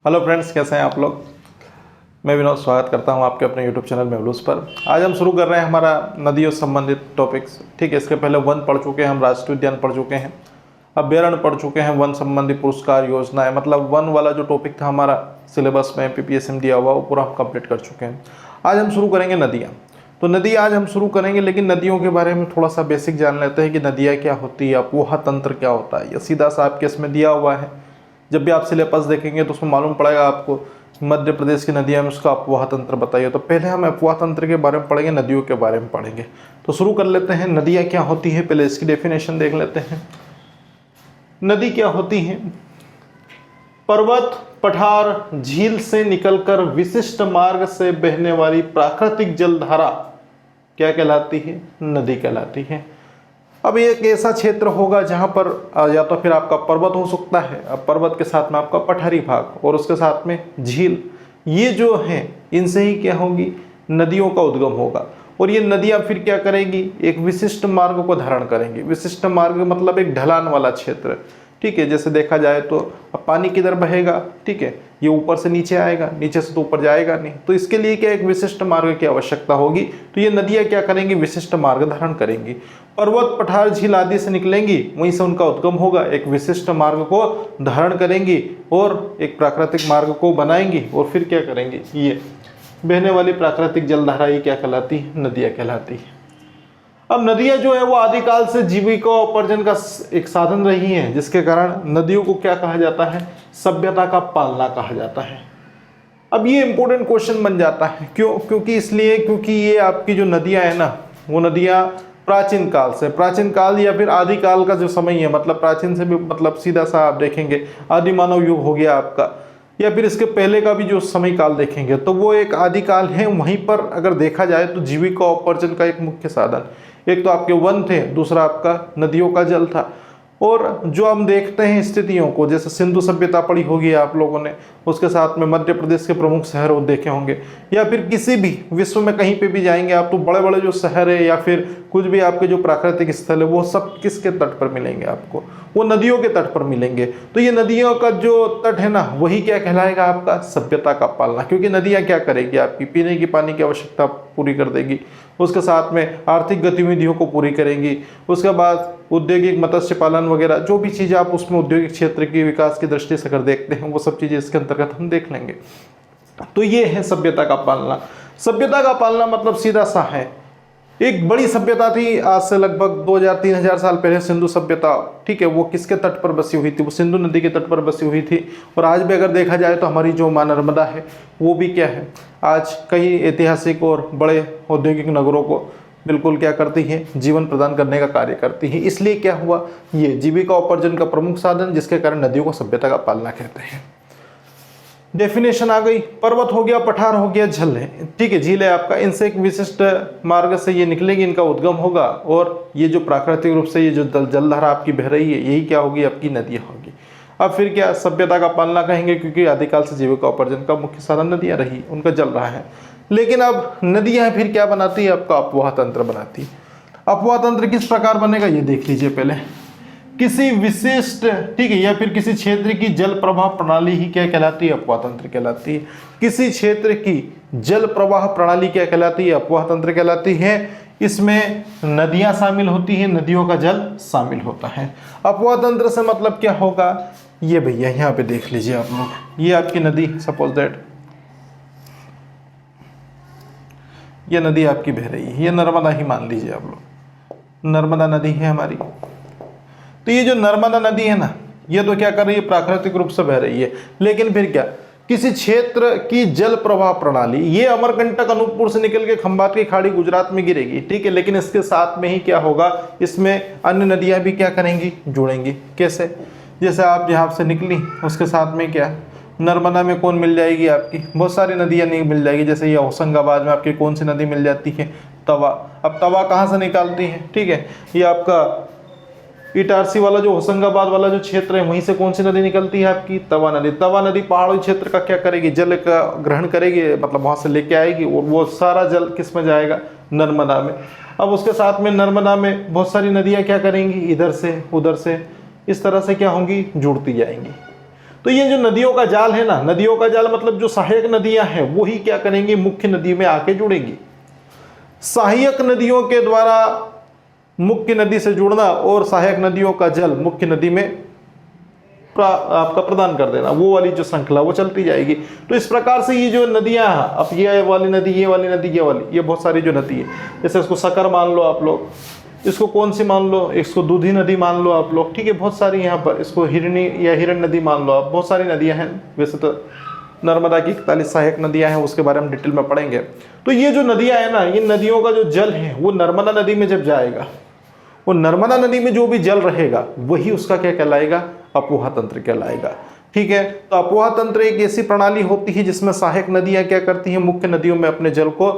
Hello friends, कैसे हैं आप लोग। मैं विनोद स्वागत करता हूं आपके अपने यूट्यूब चैनल मेवलूस पर। आज हम शुरू कर रहे हैं हमारा नदियों संबंधित टॉपिक्स। ठीक है, इसके पहले वन पढ़ चुके हैं, हम राष्ट्रीय उद्यान पढ़ चुके हैं, अब बेरन पढ़ चुके हैं, वन संबंधी पुरस्कार योजनाएं, मतलब वन वाला जो टॉपिक था हमारा सिलेबस में PPSC में दिया हुआ, वो पूरा हम कंप्लीट कर चुके हैं। आज हम शुरू करेंगे नदियाँ। तो नदी आज हम शुरू करेंगे, लेकिन नदियों के बारे में थोड़ा सा बेसिक जान लेते हैं कि नदियाँ क्या होती है, अपोहा तंत्र क्या होता है। यह सीधा सा आपके इसमें दिया हुआ है। जब भी आप सिलेबस देखेंगे तो उसमें मालूम पड़ेगा आपको मध्य प्रदेश की नदियां में उसका अफवाह तंत्र बताइए। तो पहले हम अफवाह तंत्र के बारे में पढ़ेंगे, नदियों के बारे में पढ़ेंगे। तो शुरू कर लेते हैं। नदियां क्या होती है, पहले इसकी डेफिनेशन देख लेते हैं। नदी क्या होती है? पर्वत, पठार, झील से निकलकर विशिष्ट मार्ग से बहने वाली प्राकृतिक जलधारा क्या कहलाती है? नदी कहलाती है। अब एक ऐसा क्षेत्र होगा जहां पर या तो फिर आपका पर्वत हो सकता है, अब पर्वत के साथ में आपका पठारी भाग और उसके साथ में झील, ये जो है इनसे ही क्या होगी, नदियों का उद्गम होगा। और ये नदियां फिर क्या करेंगी, एक विशिष्ट मार्ग को धारण करेंगी। विशिष्ट मार्ग मतलब एक ढलान वाला क्षेत्र। ठीक है, जैसे देखा जाए तो अब पानी किधर बहेगा, ठीक है, ये ऊपर से नीचे आएगा, नीचे से तो ऊपर जाएगा नहीं। तो इसके लिए क्या एक विशिष्ट मार्ग की आवश्यकता होगी। तो ये नदियां क्या करेंगी, विशिष्ट मार्ग धारण करेंगी। पर्वत, पठार, झील आदि से निकलेंगी, वहीं से उनका उद्गम होगा, एक विशिष्ट मार्ग को धारण करेंगी और एक प्राकृतिक मार्ग को बनाएंगी और फिर क्या करेंगी, ये बहने वाली प्राकृतिक जलधारा ही क्या कहलाती है, नदियाँ कहलाती है। अब नदियां जो है वो आदिकाल से जीविका उपार्जन का एक साधन रही हैं, जिसके कारण नदियों को क्या कहा जाता है, सभ्यता का पालना कहा जाता है। अब ये इंपॉर्टेंट क्वेश्चन बन जाता है, क्यों? क्योंकि ये आपकी जो नदियां है ना, वो नदियां प्राचीन काल या फिर आदिकाल का जो समय है, मतलब प्राचीन से भी मतलब सीधा सा आप देखेंगे आदि मानव युग हो गया आपका, या फिर इसके पहले का भी जो समय काल देखेंगे तो वो एक आदिकाल है। वहीं पर अगर देखा जाए तो जीविका उपार्जन का एक मुख्य साधन, एक तो आपके वन थे, दूसरा आपका नदियों का जल था। और जो हम देखते हैं स्थितियों को, जैसे सिंधु सभ्यता पढ़ी होगी आप लोगों ने, उसके साथ में मध्य प्रदेश के प्रमुख शहर वो देखे होंगे, या फिर किसी भी विश्व में कहीं पे भी जाएंगे आप तो बड़े बड़े जो शहर है या फिर कुछ भी आपके जो प्राकृतिक स्थल है वो सब किसके तट पर मिलेंगे आपको, वो नदियों के तट पर मिलेंगे। तो ये नदियों का जो तट है ना, वही क्या कहलाएगा आपका, सभ्यता का पालना। क्योंकि नदियाँ क्या करेगी, आपकी पीने की पानी की आवश्यकता पूरी कर देगी, उसके साथ में आर्थिक गतिविधियों को पूरी करेंगी, उसके बाद औद्योगिक मत्स्य पालन वगैरह जो भी चीज़ आप उसमें औद्योगिक क्षेत्र के विकास की दृष्टि से अगर देखते हैं, वो सब चीज़ें इसके अंतर्गत हम देख लेंगे। तो ये है सभ्यता का पालना। सभ्यता का पालना मतलब सीधा सा है, एक बड़ी सभ्यता थी आज से लगभग 2000-3000 साल पहले, सिंधु सभ्यता। ठीक है, वो किसके तट पर बसी हुई थी, वो सिंधु नदी के तट पर बसी हुई थी। और आज भी अगर देखा जाए तो हमारी जो माँ नर्मदा है वो भी क्या है, आज कई ऐतिहासिक और बड़े औद्योगिक नगरों को बिल्कुल क्या करती है, जीवन प्रदान करने का कार्य करती है। इसलिए क्या हुआ, ये जीविका उपार्जन का प्रमुख साधन, जिसके कारण नदियों को सभ्यता का पालना कहते हैं। डेफिनेशन आ गई, पर्वत हो गया, पठार हो गया, झील है, ठीक है, झील है आपका, इनसे एक विशिष्ट मार्ग से ये निकलेगी, इनका उद्गम होगा और ये जो प्राकृतिक रूप से ये जो जलधारा आपकी बह रही है, यही क्या होगी, आपकी नदियाँ होगी। अब फिर क्या सभ्यता का पालना कहेंगे, क्योंकि आदिकाल से जीविका उपार्जन का मुख्य साधन नदियाँ रही, उनका जल रहा है। लेकिन अब नदियाँ फिर क्या बनाती है, आपका अपवाह तंत्र बनाती है। अपवाह तंत्र किस प्रकार बनेगा, ये देख लीजिए पहले। किसी विशिष्ट, ठीक है, या फिर किसी क्षेत्र की जल प्रवाह प्रणाली ही क्या कहलाती है, अपवाह तंत्र कहलाती है। किसी क्षेत्र की जल प्रवाह प्रणाली क्या कहलाती है, अपवाह तंत्र कहलाती है। इसमें नदियां शामिल होती हैं, नदियों का जल शामिल होता है। अपवाह तंत्र से मतलब क्या होगा, ये भैया यहाँ पे देख लीजिए आप लोग, ये आपकी नदी, सपोज दैट ये नदी आपकी बह रही है, ये नर्मदा ही मान लीजिए आप लोग, नर्मदा नदी है हमारी। तो ये जो नर्मदा नदी है ना, ये तो क्या कर रही है, प्राकृतिक रूप से बह रही है। लेकिन फिर क्या, किसी क्षेत्र की जल प्रवाह प्रणाली, ये अमरकंटक अनूपपुर से निकल के खंभात की खाड़ी गुजरात में गिरेगी, ठीक है, लेकिन इसके साथ में ही क्या होगा, इसमें अन्य नदियां भी क्या करेंगी, जुड़ेंगी। कैसे, जैसे आप यहाँ से निकली, उसके साथ में क्या नर्मदा में कौन मिल जाएगी, आपकी बहुत सारी नदियाँ नहीं मिल जाएगी। जैसे ये होशंगाबाद में आपकी कौन सी नदी मिल जाती है, तवा। अब तवा कहाँ से निकालती है, ठीक है, ये आपका इटारसी वाला जो होशंगाबाद वाला जो क्षेत्र है, वहीं से कौन सी नदी निकलती है, आपकी तवा नदी। तवा नदी पहाड़ी क्षेत्र का क्या करेगी, जल का ग्रहण करेगी, मतलब वहाँ से लेके आएगी और वो सारा जल किस में जाएगा, नर्मदा में। अब उसके साथ में नर्मदा में बहुत सारी नदियाँ क्या करेंगी, इधर से उधर से इस तरह से क्या होंगी, जुड़ती जाएंगी। तो ये जो नदियों का जाल है ना, नदियों का जाल मतलब जो सहायक नदियां हैं वही क्या करेंगी, मुख्य नदी में आके जुड़ेंगी। सहायक नदियों के द्वारा मुख्य नदी से जुड़ना और सहायक नदियों का जल मुख्य नदी में आपका प्रदान कर देना, वो वाली जो श्रृंखला वो चलती जाएगी। तो इस प्रकार से ये जो नदियां, अब ये वाली नदी, ये वाली नदी, ये वाली, ये बहुत सारी जो नदी है, जैसे इसको सकर मान लो आप लोग, इसको कौन सी मान लो, इसको दूधी नदी मान लो आप लोग, ठीक है, बहुत सारी यहाँ पर, इसको हिरणी या हिरण नदी मान लो आप, बहुत सारी नदियाँ हैं। वैसे तो नर्मदा की 41 सहायक नदियाँ हैं, उसके बारे में डिटेल में पढ़ेंगे। तो ये जो नदियाँ हैं ना, ये नदियों का जो जल है वो नर्मदा नदी में जब जाएगा, वो नर्मदा नदी में जो भी जल रहेगा वही उसका क्या कहलाएगा, अपोहा तंत्र कहलाएगा। ठीक है, तो अपोहा तंत्र एक ऐसी प्रणाली होती है जिसमें सहायक नदियां क्या करती हैं, मुख्य नदियों में अपने जल को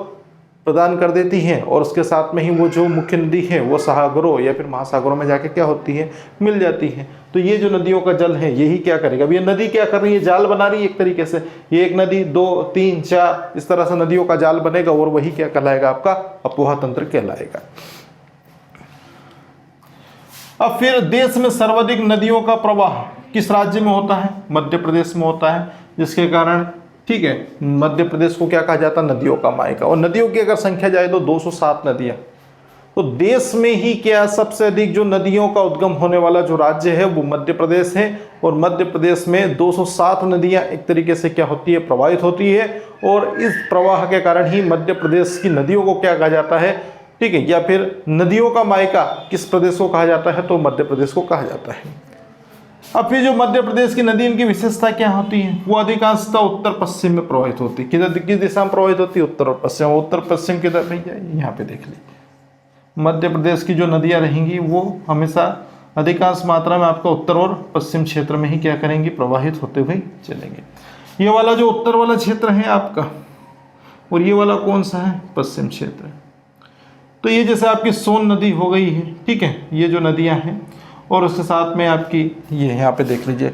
प्रदान कर देती हैं, और उसके साथ में ही वो जो मुख्य नदी है वो सागरों या फिर महासागरों में जाके क्या होती है, मिल जाती है। तो ये जो नदियों का जल है यही क्या करेगा, अब ये नदी क्या कर रही है, जाल बना रही है एक तरीके से, ये एक नदी, 2, 3, 4 इस तरह से नदियों का जाल बनेगा और वही क्या कहलाएगा, आपका अपोहा तंत्र कहलाएगा। अब फिर देश में सर्वाधिक नदियों का प्रवाह किस राज्य में होता है, मध्य प्रदेश में होता है, जिसके कारण ठीक है मध्य प्रदेश को क्या कहा जाता है, नदियों का मायका। और नदियों की अगर संख्या जाए तो 207 नदियां। तो देश में ही क्या सबसे अधिक जो नदियों का उद्गम होने वाला जो राज्य है वो मध्य प्रदेश है, और मध्य प्रदेश में 207 नदियां एक तरीके से क्या होती है, प्रवाहित होती है। और इस प्रवाह के कारण ही मध्य प्रदेश की नदियों को क्या कहा जाता है, ठीक है, या फिर नदियों का मायका किस प्रदेश को कहा जाता है, तो मध्य प्रदेश को कहा जाता है। अब फिर जो मध्य प्रदेश की नदी, इनकी विशेषता क्या होती है, वो अधिकांशतः उत्तर पश्चिम में प्रवाहित होती है। किधर, किस दिशा में प्रवाहित होती है, उत्तर और पश्चिम। उत्तर पश्चिम किधर भैया, यहाँ पे देख लीजिए, मध्य प्रदेश की जो नदियाँ रहेंगी वो हमेशा अधिकांश मात्रा में आपका उत्तर और पश्चिम क्षेत्र में ही क्या करेंगी, प्रवाहित होते हुए चलेंगे। ये वाला जो उत्तर वाला क्षेत्र है आपका, और ये वाला कौन सा है, पश्चिम क्षेत्र। तो ये जैसे आपकी सोन नदी हो गई है, ठीक है, ये जो नदियां हैं, और उसके साथ में आपकी ये यहाँ पे देख लीजिए,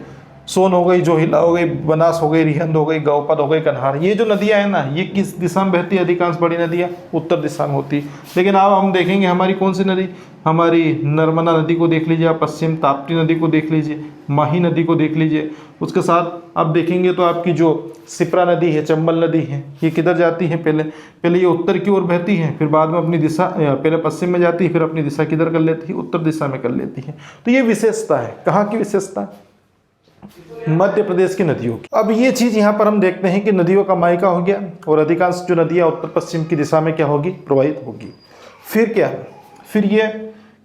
सोन हो गई, जोहिला हो गई, बनास हो गई, रिहंद हो गई, गौपद हो गई, कन्हार। ये जो नदियां हैं ना, ये किस दिशा में बहती है, अधिकांश बड़ी नदियां उत्तर दिशा में होती। लेकिन अब हम देखेंगे हमारी कौन सी नदी, हमारी नर्मदा नदी को देख लीजिए आप, पश्चिम ताप्ती नदी को देख लीजिए, माही नदी को देख लीजिए। उसके साथ आप देखेंगे तो आपकी जो शिप्रा नदी है, चंबल नदी है, ये किधर जाती है, पहले ये उत्तर की ओर बहती है, फिर बाद में अपनी दिशा, पहले पश्चिम में जाती है, फिर अपनी दिशा किधर कर लेती है, उत्तर दिशा में कर लेती है। तो ये विशेषता है, कहाँ की विशेषता, मध्य प्रदेश की नदियों की। अब ये चीज यहाँ पर हम देखते हैं कि नदियों का मायका हो गया, और अधिकांश जो नदियाँ उत्तर पश्चिम की दिशा में क्या होगी, प्रवाहित होगी। फिर क्या, फिर ये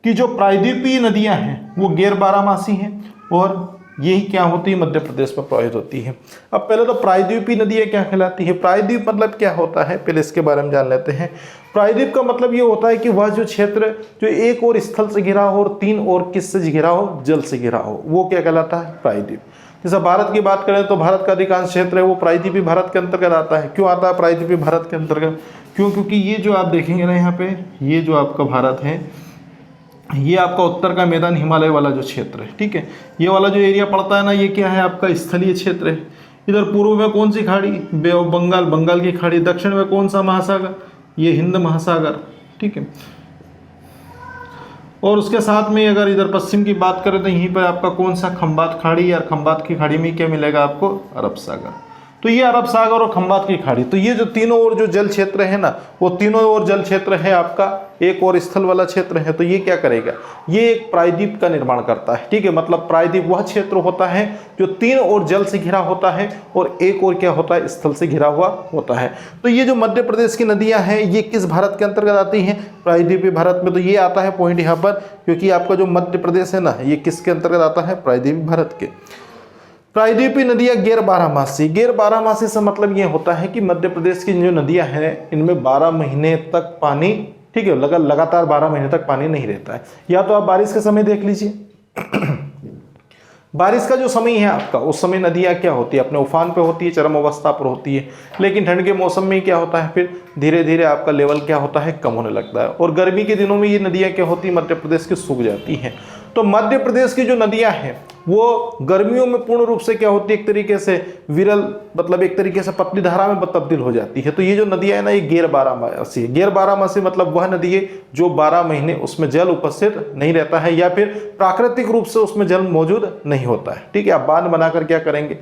कि जो प्रायद्वीपीय नदियां हैं वो गैर बारहमासी हैं, और यही क्या होती है, मध्य प्रदेश में प्रवाहित होती है। अब पहले तो प्रायद्वीपीय नदियां क्या कहलाती है, प्रायद्वीप मतलब क्या होता है, पहले इसके बारे में जान लेते हैं। प्रायद्वीप का मतलब ये होता है कि वह जो क्षेत्र जो एक और स्थल से घिरा हो और 3 और किससे घिरा हो, जल से घिरा हो, वो क्या कहलाता है, प्रायद्वीप। जैसे भारत की बात करें तो भारत का अधिकांश क्षेत्र है वो प्रायद्वीपीय भारत के अंतर्गत आता है। क्यों आता है प्रायद्वीपीय भारत के अंतर्गत, क्योंकि ये जो आप देखेंगे ना यहाँ पे, ये जो आपका भारत है, ये आपका उत्तर का मैदान, हिमालय वाला जो क्षेत्र है, ठीक है, ये वाला जो एरिया पड़ता है ना, ये क्या है, आपका स्थलीय क्षेत्र है। इधर पूर्व में कौन सी खाड़ी, बे ऑफ बंगाल, बंगाल की खाड़ी। दक्षिण में कौन सा महासागर, ये हिंद महासागर, ठीक है। और उसके साथ में अगर इधर पश्चिम की बात करें तो यहीं पर आपका कौन सा, खंबात खाड़ी, और खंबात की खाड़ी में क्या मिलेगा आपको, अरब सागर। तो ये अरब सागर और खंबात की खाड़ी, तो ये जो तीनों ओर जो जल क्षेत्र है ना, वो तीनों ओर जल क्षेत्र है आपका, एक और स्थल वाला क्षेत्र है। तो ये क्या करेगा, ये एक प्रायद्वीप का निर्माण करता है, ठीक है। मतलब प्रायद्वीप वह क्षेत्र होता है जो 3 ओर जल से घिरा होता है और एक और क्या होता है, स्थल से घिरा हुआ होता है। तो ये जो मध्य प्रदेश की नदियां हैं ये किस भारत के अंतर्गत आती हैं, प्रायद्वीपीय भारत में। तो ये आता है पॉइंट यहाँ पर, क्योंकि आपका जो मध्य प्रदेश है ना, ये किसके अंतर्गत आता है, प्रायद्वीपीय भारत के। प्रायद्वीपीय नदियां गैर बारहमासी, गैर बारहमासी से मतलब ये होता है कि मध्य प्रदेश की जो नदियां हैं इनमें 12 महीने तक पानी, ठीक है, लगातार 12 महीने तक पानी नहीं रहता है। या तो आप बारिश का समय देख लीजिए, बारिश का जो समय है आपका, उस समय नदियां क्या होती है, अपने उफान पे होती है, चरम अवस्था पर होती है। लेकिन ठंड के मौसम में क्या होता है, फिर धीरे धीरे आपका लेवल क्या होता है, कम होने लगता है। और गर्मी के दिनों में ये नदियां क्या होती है, मध्य प्रदेश की सूख जाती हैं। तो मध्य प्रदेश की जो नदियां हैं वो गर्मियों में पूर्ण रूप से क्या होती है, एक तरीके से विरल, मतलब एक तरीके से पतली धारा में तब्दील हो जाती है। तो ये जो नदियां है ना, ये गैर बारहमासी है। गैर बारहमासी मतलब वह नदी है जो 12 महीने उसमें जल उपस्थित नहीं रहता है या फिर प्राकृतिक रूप से उसमें जल मौजूद नहीं होता है। ठीक है, आप बांध बनाकर क्या करेंगे,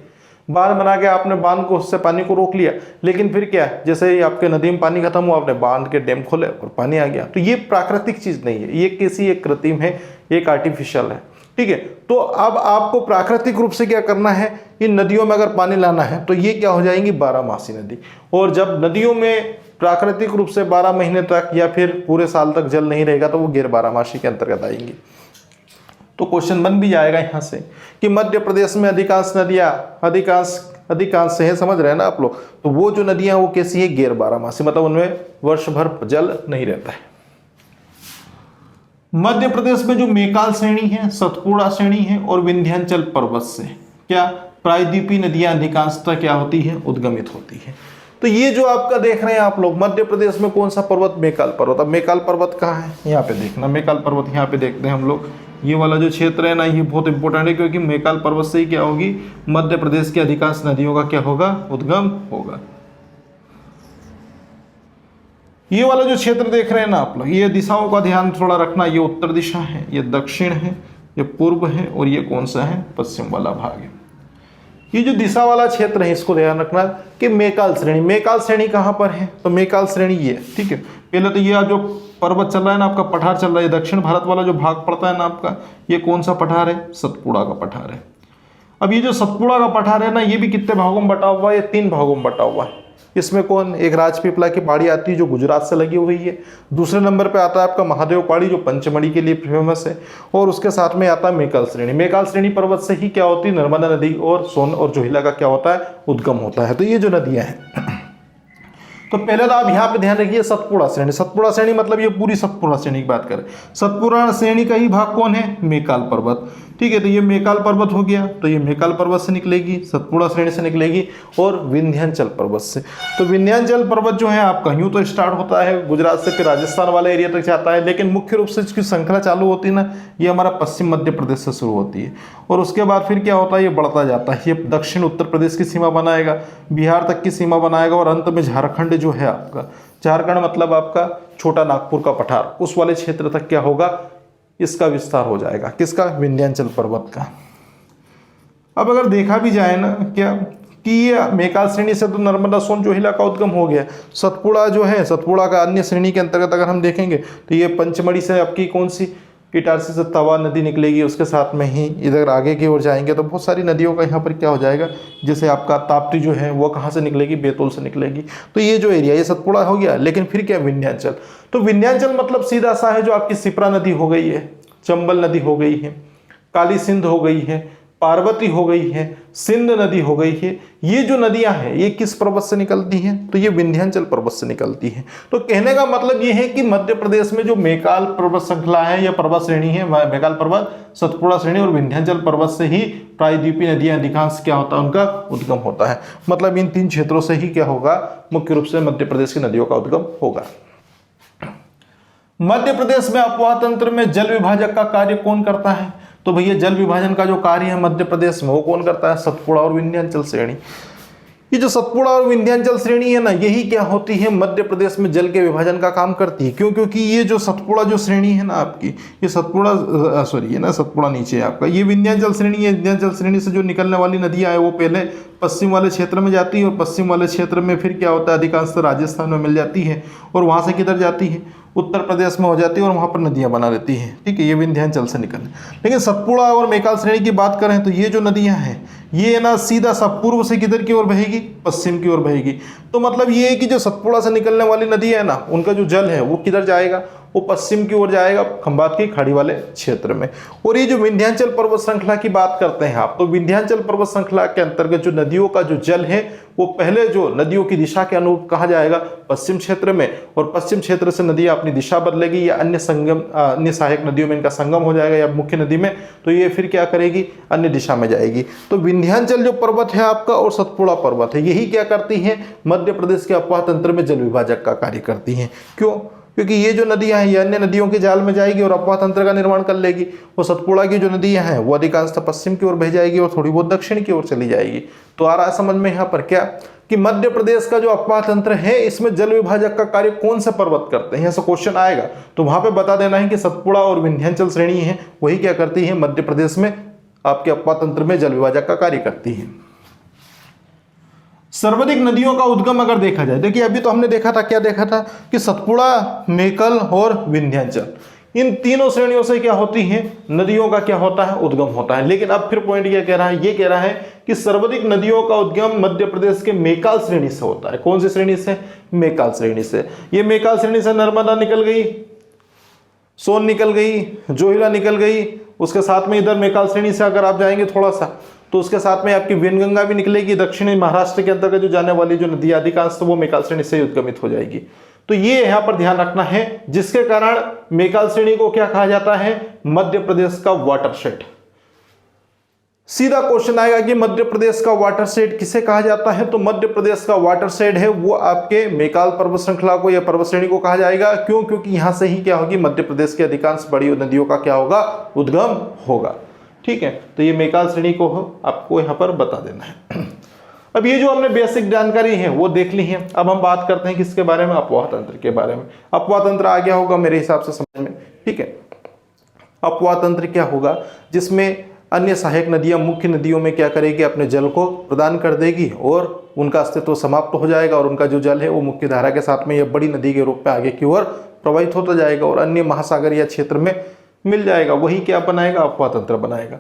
बांध बना के आपने बांध को, उससे पानी को रोक लिया, लेकिन फिर क्या, जैसे ही आपके नदी में पानी खत्म हुआ, आपने बांध के डैम खोले और पानी आ गया। तो ये प्राकृतिक चीज नहीं है, ये किसी एक कृत्रिम है, एक आर्टिफिशियल है। ठीक है, तो अब आपको प्राकृतिक रूप से क्या करना है, इन नदियों में अगर पानी लाना है तो ये क्या हो जाएंगी, 12 नदी। और जब नदियों में प्राकृतिक रूप से 12 महीने तक या फिर पूरे साल तक जल नहीं रहेगा तो वो गैर बारहमासी के अंतर्गत आएंगी। तो क्वेश्चन बन भी जाएगा यहाँ से कि मध्य प्रदेश में अधिकांश नदियाँ, अधिकांश से है, समझ रहे हैं ना आप लोग। तो वो जो नदियाँ वो कैसी है, गैर बारहमासी, मतलब उनमें वर्ष भर जल नहीं रहता है। मध्य प्रदेश में जो मेकाल श्रेणी है, सतपुड़ा श्रेणी है और विंध्याचल पर्वत से क्या प्रायद्वीपीय नदियां अधिकांशतः क्या होती है, उद्गमित होती है। तो ये जो आपका देख रहे हैं आप लोग, मध्य प्रदेश में कौन सा पर्वत, मेकाल पर्वत। अब मेकाल पर्वत कहाँ है, यहाँ पे देखना, मेकाल पर्वत यहाँ पे देखते हैं हम लोग। ये वाला जो क्षेत्र है ना, ये बहुत इंपॉर्टेंट है, क्योंकि मेकाल पर्वत से ही क्या होगी, मध्य प्रदेश की अधिकांश नदियों का क्या होगा, उद्गम होगा। ये वाला जो क्षेत्र देख रहे हैं ना आप लोग, ये दिशाओं का ध्यान थोड़ा रखना। ये उत्तर दिशा है, ये दक्षिण है, ये पूर्व है और ये कौन सा है, पश्चिम वाला भाग है। ये जो दिशा वाला क्षेत्र है इसको ध्यान रखना कि मेकाल श्रेणी कहाँ पर है, तो मेकाल श्रेणी ये, ठीक है। पहले तो ये जो पर्वत चल रहा है ना आपका, पठार चल रहा है, दक्षिण भारत वाला जो भाग पड़ता है ना आपका, ये कौन सा पठार है, सतपुड़ा का पठार है। अब ये जो सतपुड़ा का पठार है ना, ये भी कितने भागों में बटा हुआ है, ये 3 भागों में बटा हुआ है। इसमें कौन, एक राजपीपला की पहाड़ी आती है जो गुजरात से लगी हुई है, दूसरे नंबर पे आता है आपका महादेव पहाड़ी जो पंचमढ़ी के लिए फेमस है, और उसके साथ में आता है मेकाल श्रेणी। मेकाल श्रेणी पर्वत से ही क्या होती है, नर्मदा नदी और सोन और जोहिला का क्या होता है, उद्गम होता है। तो ये जो नदियां हैं, तो पहले तो आप यहाँ पे ध्यान रखिए सतपुड़ा श्रेणी मतलब ये पूरी सतपुड़ा श्रेणी की बात करें। सतपुड़ा श्रेणी का ही भाग कौन है, मेकाल पर्वत। ठीक है, तो ये मेकाल पर्वत हो गया, तो ये मेकाल पर्वत से निकलेगी, सतपुड़ा श्रेणी से निकलेगी, और विंध्याचल पर्वत से। तो विंध्याचल पर्वत जो है आपका यूं तो स्टार्ट होता है गुजरात से, फिर राजस्थान वाले एरिया तक जाता है, लेकिन मुख्य रूप से इसकी श्रृंखला चालू होती है ना, ये हमारा पश्चिम मध्य प्रदेश से शुरू होती है, और उसके बाद फिर क्या होता है, ये बढ़ता जाता है, ये दक्षिण उत्तर प्रदेश की सीमा बनाएगा, बिहार तक की सीमा बनाएगा, और अंत में झारखंड जो है आपका, झारखंड मतलब आपका छोटा नागपुर का पठार, उस वाले क्षेत्र तक क्या होगा, इसका विस्तार हो जाएगा, किसका, विंध्याचल पर्वत का। अब अगर देखा भी जाए ना क्या कि ये मेकाल श्रेणी से तो नर्मदा सोन जोहिला का उद्गम हो गया। सतपुड़ा जो है, सतपुड़ा का अन्य श्रेणी के अंतर्गत अगर हम देखेंगे तो ये पंचमढ़ी से आपकी कौन सी, इटारसी से तवा नदी निकलेगी, उसके साथ में ही इधर आगे की ओर जाएंगे तो बहुत सारी नदियों का यहाँ पर क्या हो जाएगा, जैसे आपका ताप्ती जो है वो कहाँ से निकलेगी, बैतूल से निकलेगी। तो ये जो एरिया, ये सतपुड़ा हो गया, लेकिन फिर क्या, विंध्याचल। तो विंध्याचल मतलब सीधा सा है जो आपकी शिप्रा नदी हो गई है, चंबल नदी हो गई है, काली सिंध हो गई है, पार्वती हो गई है, सिंध नदी हो गई है। ये जो नदियां हैं ये किस पर्वत से निकलती हैं, तो ये विंध्याचल पर्वत से निकलती हैं। तो कहने का मतलब ये है कि मध्य प्रदेश में जो मेकाल पर्वत श्रृंखला है या पर्वत श्रेणी है, मेकाल पर्वत, सतपुड़ा श्रेणी और विंध्याचल पर्वत से ही प्रायद्वीपीय नदियां अधिकांश क्या होता है, उनका उद्गम होता है। मतलब इन 3 क्षेत्रों से ही क्या होगा, मुख्य रूप से मध्य प्रदेश की नदियों का उद्गम होगा। मध्य प्रदेश में अपवाह तंत्र में जल विभाजक का कार्य कौन करता है, तो भैया जल विभाजन का जो कार्य है मध्य प्रदेश में वो कौन करता है, सतपुड़ा और विंध्याचल श्रेणी। ये जो सतपुड़ा और विंध्याचल श्रेणी है ना, यही क्या होती है, मध्य प्रदेश में जल के विभाजन का काम करती है। क्यों, क्योंकि ये जो सतपुड़ा जो श्रेणी है ना आपकी, ये सतपुड़ा सॉरी, ये ना सतपुड़ा नीचे है आपका, ये विंध्याचल श्रेणी है। विंध्याचल श्रेणी से जो निकलने वाली नदियां है वो पहले पश्चिम वाले क्षेत्र में जाती है, और पश्चिम वाले क्षेत्र में फिर क्या होता है, अधिकांशतः राजस्थान में मिल जाती है, और वहां से किधर जाती है, उत्तर प्रदेश में हो जाती है, और वहां पर नदियां बना लेती हैं। ठीक है, ये विंध्याचल से निकलने। लेकिन सतपुड़ा और मेकाल श्रेणी की बात करें तो ये जो नदियां हैं ये ना सीधा सा पूर्व से किधर की ओर बहेगी, पश्चिम की ओर बहेगी। तो मतलब ये है कि जो सतपुड़ा से निकलने वाली नदी है ना, उनका जो जल है वो किधर जाएगा, वो पश्चिम की ओर जाएगा, खंबात की खाड़ी वाले क्षेत्र में। और ये जो विंध्याचल पर्वत श्रृंखला की बात करते हैं आप, तो विंध्याचल पर्वत श्रृंखला के अंतर्गत जो नदियों का जो जल है वो पहले जो नदियों की दिशा के अनुरूप कहा जाएगा, पश्चिम क्षेत्र में, और पश्चिम क्षेत्र से नदियां अपनी दिशा बदलेगी या अन्य सहायक नदियों में इनका संगम हो जाएगा, या मुख्य नदी में, तो ये फिर क्या करेगी, अन्य दिशा में जाएगी। तो विंध्याचल जो पर्वत है आपका और सतपुड़ा पर्वत है, यही क्या करती है, मध्य प्रदेश के अपवाह तंत्र में जल विभाजक का कार्य करती हैं। क्यों, क्योंकि ये जो नदियां हैं ये अन्य नदियों के जाल में जाएगी और अफवाह तंत्र का निर्माण कर लेगी। वो सतपुड़ा की जो नदियां हैं वो अधिकांशतः पश्चिम की ओर बह जाएगी और थोड़ी बहुत दक्षिण की ओर चली जाएगी। तो आ रहा है समझ में यहाँ पर क्या कि मध्य प्रदेश का जो अफवाह तंत्र है इसमें जल विभाजक का कार्य कौन से पर्वत करते हैं, ऐसा क्वेश्चन आएगा तो वहां पे बता देना है कि सतपुड़ा और विंध्याचल श्रेणी है वही क्या करती है, मध्य प्रदेश में आपके अफवाह तंत्र में जल विभाजक का कार्य करती है। सर्वाधिक नदियों का उद्गम अगर देखा जाए, देखिए अभी तो हमने देखा था, क्या देखा था कि सतपुड़ा, मेकल और विंध्याचल इन तीनों श्रेणियों से क्या होती है, नदियों का क्या होता है, उद्गम होता है। लेकिन अब फिर पॉइंट क्या कह रहा है, ये कह रहा है कि सर्वाधिक नदियों का उद्गम मध्य प्रदेश के मेकाल श्रेणी से होता है। कौन सी श्रेणी से, मेकाल श्रेणी से। ये मेकाल श्रेणी से नर्मदा निकल गई, सोन निकल गई, जोहिला निकल गई, उसके साथ में इधर मेकाल श्रेणी से अगर आप जाएंगे थोड़ा सा तो उसके साथ में आपकी वेनगंगा भी निकलेगी। दक्षिणी महाराष्ट्र के अंतर्गत जो जाने वाली जो नदी अधिकांश तो वो मेकाल श्रेणी से उद्गमित हो जाएगी। तो ये यहाँ पर ध्यान रखना है, जिसके कारण मेकाल श्रेणी को क्या कहा जाता है, मध्य प्रदेश का वाटरशेड। सीधा क्वेश्चन आएगा कि मध्य प्रदेश का वाटरशेड किसे कहा जाता है, तो मध्य प्रदेश का वाटरशेड है वो आपके मेकाल पर्वत श्रृंखला को या पर्वत श्रेणी को कहा जाएगा। क्यों, क्योंकि यहां से ही क्या होगी, मध्य प्रदेश की अधिकांश बड़ी नदियों का क्या होगा, उद्गम होगा। ठीक है, तो ये मेकाल श्रेणी को आपको यहाँ पर बता देना है। अब ये जो हमने बेसिक जानकारी है वो देख ली है। अब हम बात करते हैं किसके बारे में, अफवाह तंत्र के बारे में। अफवाह तंत्र आ गया होगा मेरे हिसाब से समझ में। ठीक है, अफवाह तंत्र क्या होगा, जिसमें अन्य सहायक नदियां मुख्य नदियों में क्या करेगी, अपने जल को प्रदान कर देगी और उनका अस्तित्व समाप्त हो जाएगा और उनका जो जल है वो मुख्य धारा के साथ में या बड़ी नदी के रूप में आगे की ओर प्रवाहित होता जाएगा और अन्य महासागर या क्षेत्र में मिल जाएगा। वही क्या बनाएगा, अफवाह तंत्र बनाएगा।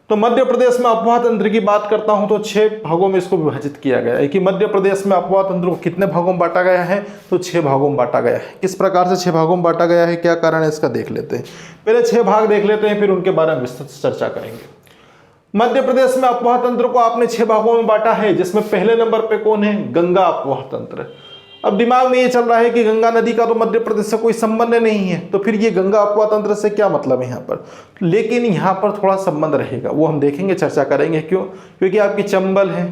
तो मध्य प्रदेश में अफवाह तंत्र की बात करता हूं तो 6 भागों में इसको विभाजित किया गया है कि मध्य प्रदेश में अफवाह तंत्र को कितने भागों में बांटा गया है, तो 6 भागों में बांटा गया है। किस प्रकार से 6 भागों में बांटा गया है, क्या कारण है इसका देख लेते हैं। पहले 6 भाग देख लेते हैं, फिर उनके बारे में विस्तृत चर्चा करेंगे। मध्य प्रदेश में अफवाह तंत्र को आपने 6 भागों में बांटा है, जिसमें पहले नंबर पे कौन है, गंगा अफवाह तंत्र। अब दिमाग में ये चल रहा है कि गंगा नदी का तो मध्य प्रदेश से कोई संबंध नहीं है, तो फिर ये गंगा अफवाह तंत्र से क्या मतलब है यहाँ पर। लेकिन यहाँ पर थोड़ा संबंध रहेगा, वो हम देखेंगे, चर्चा करेंगे। क्यों, क्योंकि आपकी चंबल है,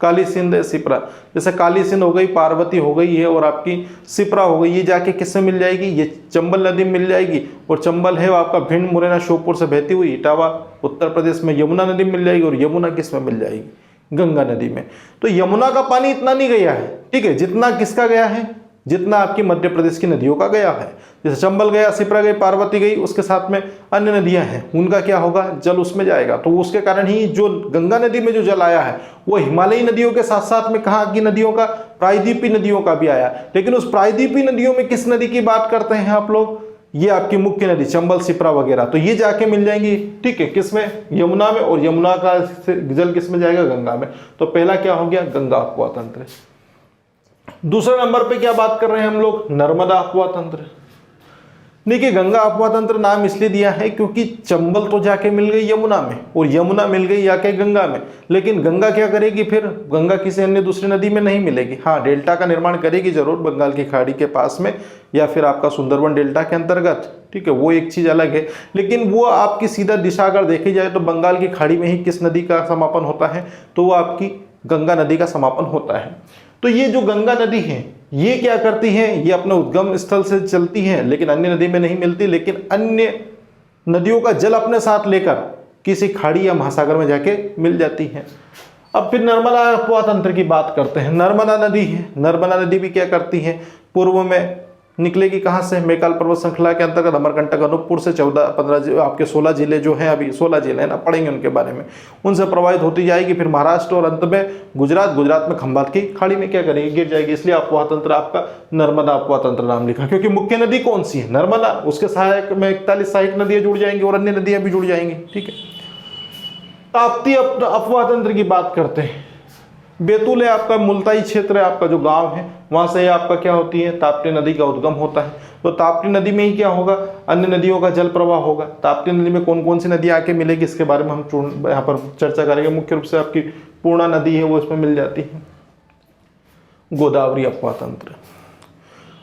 काली सिंध है, सिप्रा। जैसे काली सिंध हो गई, पार्वती हो गई है और आपकी सिप्रा हो गई, ये जाके किससे मिल जाएगी, ये चंबल नदी में मिल जाएगी। और चंबल है वो आपका भिंड, मुरैना, श्योपुर से बहती हुई इटावा उत्तर प्रदेश में यमुना नदी में मिल जाएगी और यमुना किस में मिल जाएगी, गंगा नदी में। तो यमुना का पानी इतना नहीं गया है, ठीक है, जितना किसका गया है, जितना आपकी मध्य प्रदेश की नदियों का गया है। जैसे चंबल गया, सिप्रा गई, पार्वती गई, उसके साथ में अन्य नदियां हैं, उनका क्या होगा, जल उसमें जाएगा। तो उसके कारण ही जो गंगा नदी में जो जल आया है वो हिमालयी नदियों के साथ साथ में कहाँ की नदियों का, प्रायद्वीपी नदियों का भी आया। लेकिन उस प्रायद्वीपी नदियों में किस नदी की बात करते हैं आप लोग, ये आपकी मुख्य नदी चंबल, सिप्रा वगैरह, तो ये जाके मिल जाएंगी। ठीक है, किसमें, यमुना में, और यमुना का जल किसमें जाएगा, गंगा में। तो पहला क्या हो गया, गंगा अफवाह तंत्र। दूसरे नंबर पे क्या बात कर रहे हैं हम लोग, नर्मदा अफवाह तंत्र। देखिए गंगा अफवाह तंत्र नाम इसलिए दिया है क्योंकि चंबल तो जाके मिल गई यमुना में और यमुना मिल गई जाके गंगा में। लेकिन गंगा क्या करेगी, फिर गंगा किसी अन्य दूसरी नदी में नहीं मिलेगी। हाँ, डेल्टा का निर्माण करेगी जरूर, बंगाल की खाड़ी के पास में या फिर आपका सुंदरवन डेल्टा के अंतर्गत। ठीक है, वो एक चीज अलग है। लेकिन वो आपकी सीधा दिशा अगर देखी जाए तो बंगाल की खाड़ी में ही किस नदी का समापन होता है, तो वो आपकी गंगा नदी का समापन होता है। तो ये जो गंगा नदी है ये क्या करती है, ये अपने उद्गम स्थल से चलती है लेकिन अन्य नदी में नहीं मिलती, लेकिन अन्य नदियों का जल अपने साथ लेकर किसी खाड़ी या महासागर में जाके मिल जाती है। अब फिर नर्मदा अफवाह तंत्र की बात करते हैं। नर्मदा नदी है, नर्मदा नदी भी क्या करती है, पूर्व में निकलेगी कहाँ से, मेकाल पर्वत श्रृंखला के अंतर्गत अमरकंटक, अनूपपुर से 14-15 आपके 16 जिले जो हैं, अभी 16 जिले हैं ना, पढ़ेंगे उनके बारे में, उनसे प्रभावित होती जाएगी। फिर महाराष्ट्र और अंत में गुजरात, गुजरात में खंभात की खाड़ी में क्या करेगी, गिर जाएगी। इसलिए अफवाह तंत्र आपका नर्मदा अफवाह तंत्र नाम लिखा, क्योंकि मुख्य नदी कौन सी है, नर्मदा, उसके सहायक में 41 सहायक नदियां जुड़ जाएंगी और अन्य नदियां भी जुड़ जाएंगी। ठीक है, ताप्ती अफवाह तंत्र की बात करते हैं। बैतूल है आपका, मुल्ताई क्षेत्र है आपका, जो गांव है वहां से आपका क्या होती है, ताप्ती नदी का उद्गम होता है। तो ताप्ती नदी में ही क्या होगा, अन्य नदियों का जल प्रवाह होगा। ताप्ती नदी में कौन कौन सी नदी आके मिलेगी, इसके बारे में हम यहाँ पर चर्चा करेंगे। मुख्य रूप से आपकी पूर्णा नदी है वो इसमें मिल जाती है। गोदावरी अफवाह तंत्र।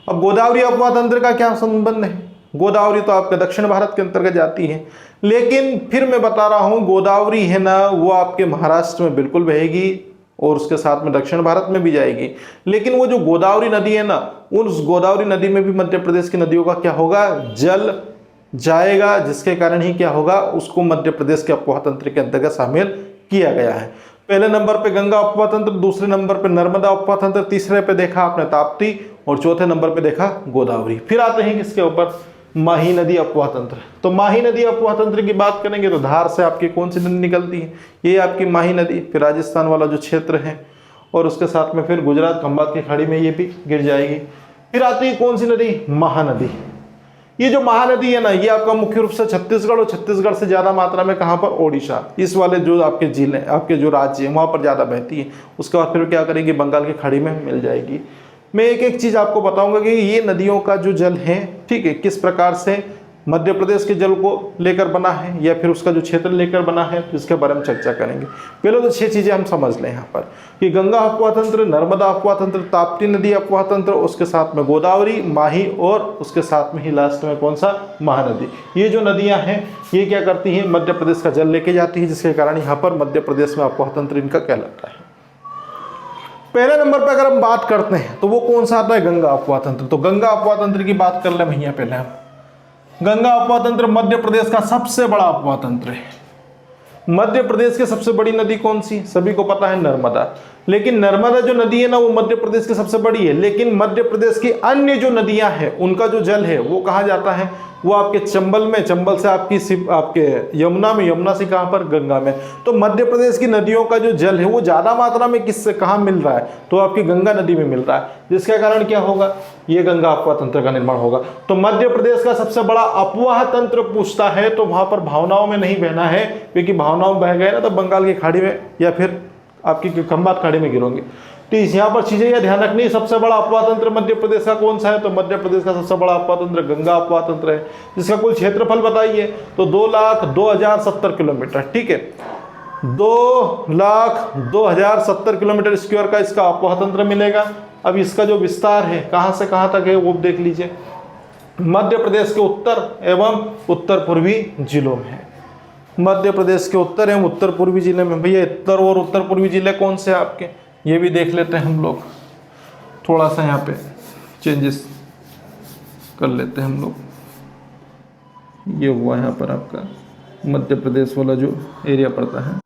अब गोदावरी अफवाह तंत्र का क्या संबंध है, गोदावरी तो आपके दक्षिण भारत के अंतर्गत जाती है, लेकिन फिर मैं बता रहा हूं गोदावरी है ना वो आपके महाराष्ट्र में बिल्कुल बहेगी, और उसके साथ में दक्षिण भारत में भी जाएगी। लेकिन वो जो गोदावरी नदी है ना, उस गोदावरी नदी में भी मध्य प्रदेश की नदियों का क्या होगा, जल जाएगा, जिसके कारण ही क्या होगा, उसको मध्य प्रदेश के अफवाह तंत्र के अंतर्गत शामिल किया गया है। पहले नंबर पे गंगा अफवाह तंत्र, दूसरे नंबर पे नर्मदा अफवाह तंत्र, तीसरे पे देखा आपने ताप्ती और चौथे नंबर पे देखा गोदावरी। फिर आते हैं किसके ऊपर, माही नदी अफवाह तंत्र। तो माही नदी अफवाह तंत्र की बात करेंगे तो धार से आपकी कौन सी नदी निकलती है, ये आपकी माही नदी। फिर राजस्थान वाला जो क्षेत्र है और उसके साथ में फिर गुजरात खंबात की खाड़ी में ये भी गिर जाएगी। फिर आती है कौन सी नदी, महानदी। ये जो महानदी है ना, ये आपका मुख्य रूप से छत्तीसगढ़ और छत्तीसगढ़ से ज्यादा मात्रा में कहाँ पर, ओडिशा, इस वाले जो आपके जिले, आपके जो राज्य है वहां पर ज्यादा बहती है। उसके बाद फिर क्या करेगी, बंगाल की खाड़ी में मिल जाएगी। मैं एक एक चीज आपको बताऊंगा कि ये नदियों का जो जल है, ठीक है, किस प्रकार से मध्य प्रदेश के जल को लेकर बना है या फिर उसका जो क्षेत्र लेकर बना है, इसके बारे में चर्चा करेंगे। पहले तो 6 चीजें हम समझ लें यहाँ पर कि गंगा अफवाह तंत्र, नर्मदा अफवाह तंत्र, ताप्ती नदी अफवाह तंत्र, उसके साथ में गोदावरी, माही और उसके साथ में ही लास्ट में कौन सा, महानदी। ये जो नदियां हैं ये क्या करती हैं, मध्य प्रदेश का जल लेके जाती है, जिसके कारण यहाँ पर मध्य प्रदेश में अफवाह तंत्र इनका कहलाता है। पहले नंबर पर अगर हम बात करते हैं तो वो कौन सा आता है, गंगा अफवाह तंत्र। तो गंगा अफवाह तंत्र की बात कर ले भैया पहले हम। गंगा अफवाह तंत्र मध्य प्रदेश का सबसे बड़ा अफवाह तंत्र है। मध्य प्रदेश की सबसे बड़ी नदी कौन सी, सभी को पता है, नर्मदा। लेकिन नर्मदा जो नदी है ना, वो मध्य प्रदेश की सबसे बड़ी है। लेकिन मध्य प्रदेश की अन्य जो नदियां हैं उनका जो जल है वो कहाँ जाता है, वो आपके चंबल में, चंबल से आपके यमुना में, यमुना से कहाँ पर, गंगा में। तो मध्य प्रदेश की नदियों का जो जल है वो ज्यादा मात्रा में किससे, कहाँ मिल रहा है, तो आपकी गंगा नदी में मिल रहा है, जिसके कारण क्या होगा, ये गंगा अफवाह तंत्र का निर्माण होगा। तो मध्य प्रदेश का सबसे बड़ा अफवाह तंत्र पूछता है तो वहां पर भावनाओं में नहीं बहना है, क्योंकि भावनाओं में बह गए ना तो बंगाल की खाड़ी में या फिर आपकी खंबात खाड़ी में गिरोगे। तो यहाँ पर चीजें यह ध्यान रखनी, सबसे बड़ा अफवाह तंत्र मध्य प्रदेश का कौन सा है, तो मध्य प्रदेश का सबसे बड़ा अफवाह तंत्र गंगा अफवाह तंत्र है, जिसका कुल क्षेत्रफल बताइए तो 2,02,070 किलोमीटर, ठीक है, 2,02,070 किलोमीटर स्क्वायर का इसका अफवाह तंत्र मिलेगा। अब इसका जो विस्तार है कहां से कहां तक है वो देख लीजिए, मध्य प्रदेश के उत्तर एवं उत्तर पूर्वी जिलों में है। मध्य प्रदेश के उत्तर एवं उत्तर पूर्वी जिले में, भैया उत्तर और उत्तर पूर्वी जिले कौन से आपके, ये भी देख लेते हैं हम लोग, थोड़ा सा यहाँ पे चेंजेस कर लेते हैं हम लोग। ये हुआ यहाँ पर आपका मध्य प्रदेश वाला जो एरिया पड़ता है,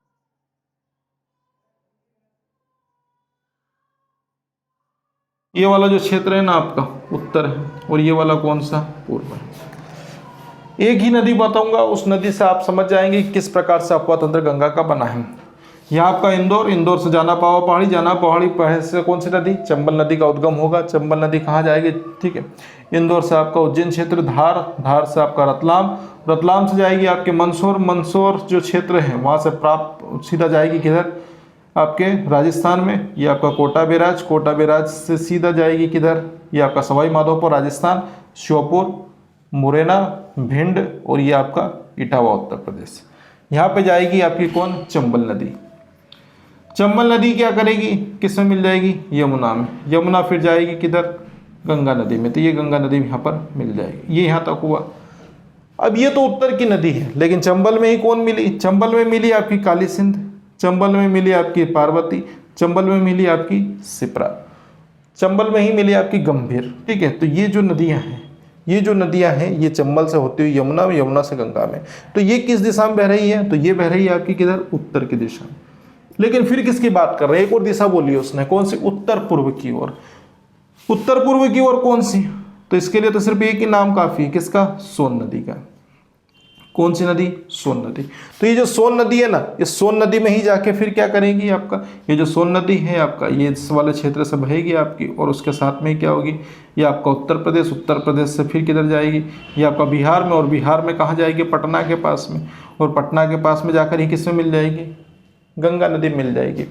ये वाला जो क्षेत्र है ना आपका उत्तर है, और ये वाला कौन सा, पूर्व है। एक ही नदी बताऊंगा, उस नदी से आप समझ जाएंगे किस प्रकार से अफवाह तंत्र गंगा का बना है। यहाँ आपका इंदौर, इंदौर से जाना पावा पहाड़ी, जाना पहाड़ी पहले से कौन सी नदी, चंबल नदी का उद्गम होगा। चंबल नदी कहाँ जाएगी, ठीक है, इंदौर से आपका उज्जैन क्षेत्र, धार, धार से आपका रतलाम, रतलाम से जाएगी आपके मंदसौर, मंदसौर जो क्षेत्र है वहाँ से प्राप्त सीधा जाएगी किधर, आपके राजस्थान में, ये आपका कोटा बैराज, कोटा बैराज से सीधा जाएगी किधर, ये आपका सवाई माधोपुर राजस्थान, श्योपुर, मुरैना, भिंड, और ये आपका इटावा उत्तर प्रदेश। यहाँ पे जाएगी आपकी कौन, चंबल नदी। चंबल नदी क्या करेगी, किस में मिल जाएगी, यमुना में, यमुना फिर जाएगी किधर, गंगा नदी में। तो ये गंगा नदी यहाँ पर मिल जाएगी, ये यहाँ तक हुआ। अब ये तो उत्तर की नदी है, लेकिन चंबल में ही कौन मिली, चंबल में मिली आपकी काली सिंध, चंबल में मिली आपकी पार्वती, चंबल में मिली आपकी सिप्रा, चंबल में ही मिली आपकी गंभीर, ठीक है। तो ये जो नदियां हैं, ये जो नदियां हैं ये चंबल से होती हुई यमुना में, यमुना से गंगा में। तो ये किस दिशा में बह रही है, तो ये बह रही है आपकी किधर, उत्तर की दिशा में। लेकिन फिर किसकी बात कर रहे हैं, एक और दिशा बोली उसने, कौन सी, उत्तर पूर्व की ओर। उत्तर पूर्व की ओर कौन सी, तो इसके लिए तो सिर्फ एक ही नाम काफी है, किसका, सोन नदी का। कौन सी नदी, सोन नदी। तो ये जो सोन नदी है ना, इस सोन नदी में ही जाके फिर क्या करेगी आपका, ये जो सोन नदी है आपका, ये इस वाले क्षेत्र से बहेगी आपकी, और उसके साथ में क्या होगी, ये आपका उत्तर प्रदेश, उत्तर प्रदेश से फिर किधर जाएगी, ये आपका बिहार में, और बिहार में कहाँ जाएगी, पटना के पास में, और पटना के पास में जाकर ही किस में मिल जाएगी, गंगा नदी मिल जाएगी।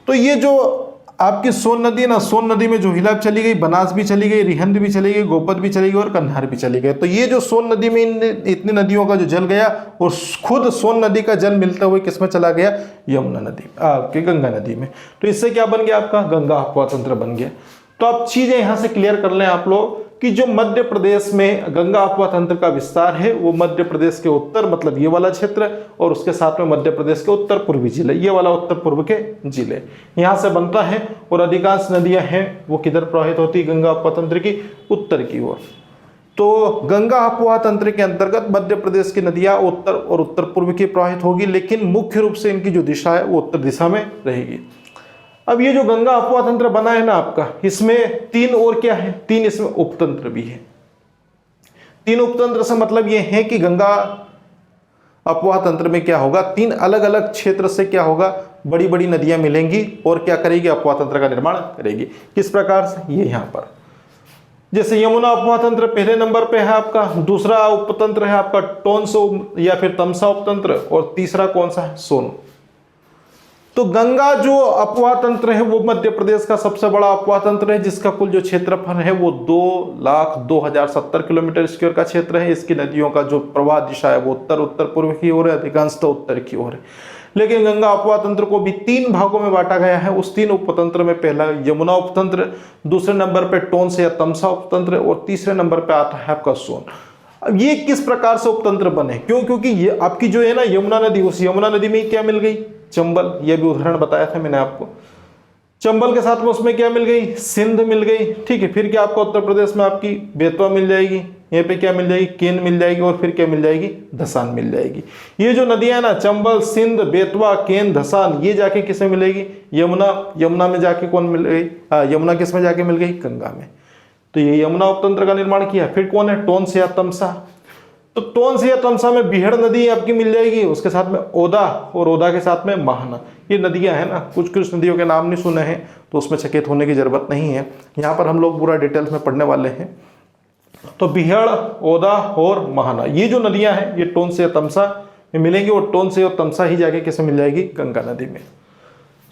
तो ये जो आपकी सोन नदी है ना, सोन नदी में जो हिलाब चली गई, बनास भी चली गई, रिहंद भी चली गई, गोपद भी चली गई, और कन्हार भी चली गई। तो ये जो सोन नदी में इतनी नदियों का जो जल गया, और खुद सोन नदी का जल मिलते हुए किसमें चला गया, यमुना नदी, आपके गंगा नदी में। तो इससे क्या बन गया आपका, गंगा अफवाह तंत्र बन गया। तो अब चीजें यहां से क्लियर कर लें आप लोग कि जो मध्य प्रदेश में गंगा अफवाह तंत्र का विस्तार है वो मध्य प्रदेश के उत्तर, मतलब ये वाला क्षेत्र, और उसके साथ में मध्य प्रदेश के उत्तर पूर्वी जिले, ये वाला उत्तर पूर्व के जिले यहाँ से बनता है। और अधिकांश नदियां हैं वो किधर प्रवाहित होती है गंगा अफवाह तंत्र की? उत्तर की ओर। तो गंगा अफवाह तंत्र के अंतर्गत मध्य प्रदेश की नदियां उत्तर और उत्तर पूर्व की प्रवाहित होगी, लेकिन मुख्य रूप से इनकी जो दिशा है वो उत्तर दिशा में रहेगी। अब ये जो गंगा अफवाह तंत्र बना है ना आपका, इसमें तीन और क्या है? तीन इसमें उपतंत्र भी है। तीन उपतंत्र से मतलब ये है कि गंगा अफवाह तंत्र में क्या होगा, तीन अलग अलग क्षेत्र से क्या होगा, बड़ी बड़ी नदियां मिलेंगी और क्या करेगी, अफवाह तंत्र का निर्माण करेगी। किस प्रकार से? ये यहां पर जैसे यमुना अफवाह तंत्र पहले नंबर पे है आपका, दूसरा उपतंत्र है आपका टोंस या फिर तमसा उपतंत्र, और तीसरा कौन सा है? सोन। तो गंगा जो अफवाह तंत्र है वो मध्य प्रदेश का सबसे बड़ा अफवाह तंत्र है, जिसका कुल जो क्षेत्रफल है वो 2,02,070 किलोमीटर स्क्वायर का क्षेत्र है। इसकी नदियों का जो प्रवाह दिशा है वो उत्तर उत्तर पूर्व की ओर है, अधिकांशतः उत्तर की ओर है। लेकिन गंगा अफवाह तंत्र को भी तीन भागों में बांटा गया है। उस तीन उपतंत्र में पहला यमुना उपतंत्र, दूसरे नंबर पर टोंस या तमसा उपतंत्र, और तीसरे नंबर पर आता है आपका सोन। अब ये किस प्रकार से उपतंत्र बने? क्यों? क्योंकि ये आपकी जो है ना यमुना नदी, उस यमुना नदी में क्या मिल गई? चंबल। यह भी उदाहरण बताया था मैंने आपको। चंबल के साथ में उसमें क्या मिल गई? सिंध मिल गई। ठीक है, फिर क्या आपको उत्तर प्रदेश में आपकी बेतवा मिल जाएगी, यहाँ पे क्या मिल जाएगी? केन मिल जाएगी, और फिर क्या मिल जाएगी? धसान मिल जाएगी। ये जो नदियां ना चंबल, सिंध, बेतवा, केन, धसान, ये जाके किसमें मिलेगी? यमुना। यमुना में जाके कौन मिल गई? यमुना किस में जाके मिल गई? गंगा में। तो ये यमुना उपतंत्र का निर्माण किया। फिर कौन है? टोंस या तमसा। तो टोंस या तमसा में बिहड़ नदी आपकी मिल जाएगी, उसके साथ में ओदा, और ओदा के साथ में माहना। ये नदियां हैं ना, कुछ कुछ नदियों के नाम नहीं सुने हैं तो उसमें चकित होने की जरूरत नहीं है। यहाँ पर हम लोग पूरा डिटेल्स में पढ़ने वाले हैं। तो बिहड़, ओदा और माहना, ये जो नदियां हैं ये टोंस या तमसा में मिलेंगी, और टोंस और तमसा ही जाके किसे मिल जाएगी? गंगा नदी में।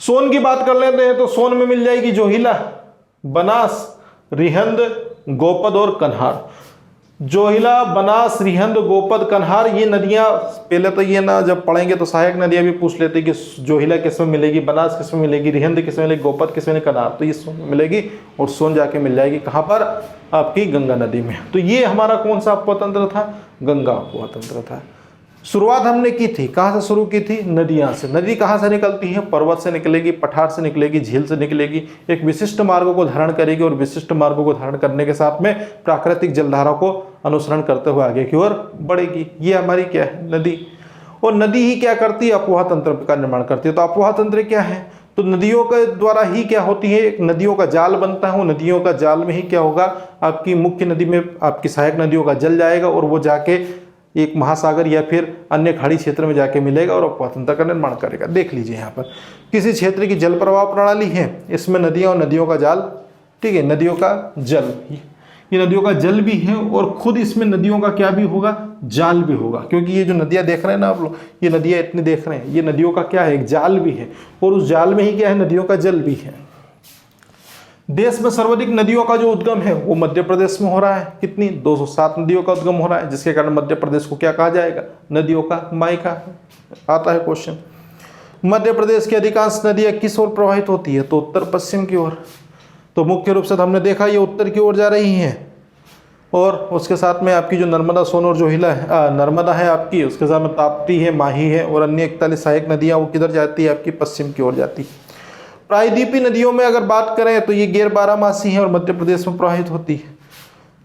सोन की बात कर लेते हैं तो सोन में मिल जाएगी जोहिला, बनास, रिहंद, गोपद और कन्हार। जोहिला, बनास, रिहंद, गोपद, कन्हार, ये नदियां पहले तो ये ना जब पढ़ेंगे तो सहायक नदियां भी पूछ लेते कि जोहिला किस में मिलेगी, बनास किस में मिलेगी, रिहंद किस में मिलेगी, गोपद किस में मिलेगी, कन्हार। तो ये सोन में मिलेगी, और सोन जाके मिल जाएगी कहाँ पर? आपकी गंगा नदी में। तो ये हमारा कौन सा अफवाह तंत्र था? गंगा अफवाह तंत्र था। शुरुआत हमने की थी, कहाँ से शुरू की थी? नदियां से। नदी कहाँ से निकलती है? पर्वत से निकलेगी, पठार से निकलेगी, झील से निकलेगी, एक विशिष्ट मार्गों को धारण करेगी, और विशिष्ट मार्गों को धारण करने के साथ में प्राकृतिक जलधारा को अनुसरण करते हुए आगे की ओर बढ़ेगी। ये हमारी क्या है? नदी। और नदी ही क्या करती है? अफवाह तंत्र का निर्माण करती है। तो अफवाह तंत्र क्या है? तो नदियों के द्वारा ही क्या होती है? एक नदियों का जाल बनता है। वो नदियों का जाल में ही क्या होगा? आपकी मुख्य नदी में आपकी सहायक नदियों का जल जाएगा, और वो जाके एक महासागर या फिर अन्य खाड़ी क्षेत्र में जाके मिलेगा और अफवाह तंत्र का निर्माण करेगा। देख लीजिए यहाँ पर किसी क्षेत्र की जल प्रवाह प्रणाली है, इसमें नदियाँ और नदियों का जाल, ठीक है, नदियों का जल, ये नदियों का जल भी है, और खुद इसमें नदियों का क्या भी होगा? जाल भी होगा। क्योंकि ये जो नदियाँ देख रहे हैं ना आप लोग, ये नदियाँ इतनी देख रहे हैं, ये नदियों का क्या है? एक जाल भी है, और उस जाल में ही क्या है? नदियों का जल भी है। देश में सर्वाधिक नदियों का जो उद्गम है वो मध्य प्रदेश में हो रहा है। कितनी? 207 नदियों का उद्गम हो रहा है, जिसके कारण मध्य प्रदेश को क्या कहा जाएगा? नदियों का मायका। आता है क्वेश्चन। मध्य प्रदेश की अधिकांश नदियां किस ओर प्रवाहित होती है? तो उत्तर पश्चिम की ओर। तो मुख्य रूप से हमने देखा ये उत्तर की ओर जा रही हैं, और उसके साथ में आपकी जो नर्मदा, सोन और जोहिला है, नर्मदा है आपकी, उसके साथ में ताप्ती है, माही है, और अन्य 41 सहायक नदियाँ वो किधर जाती है? आपकी पश्चिम की ओर जाती है। प्रायद्वीपीय नदियों में अगर बात करें तो ये गैर बारहमासी है और मध्य प्रदेश में प्रवाहित होती है।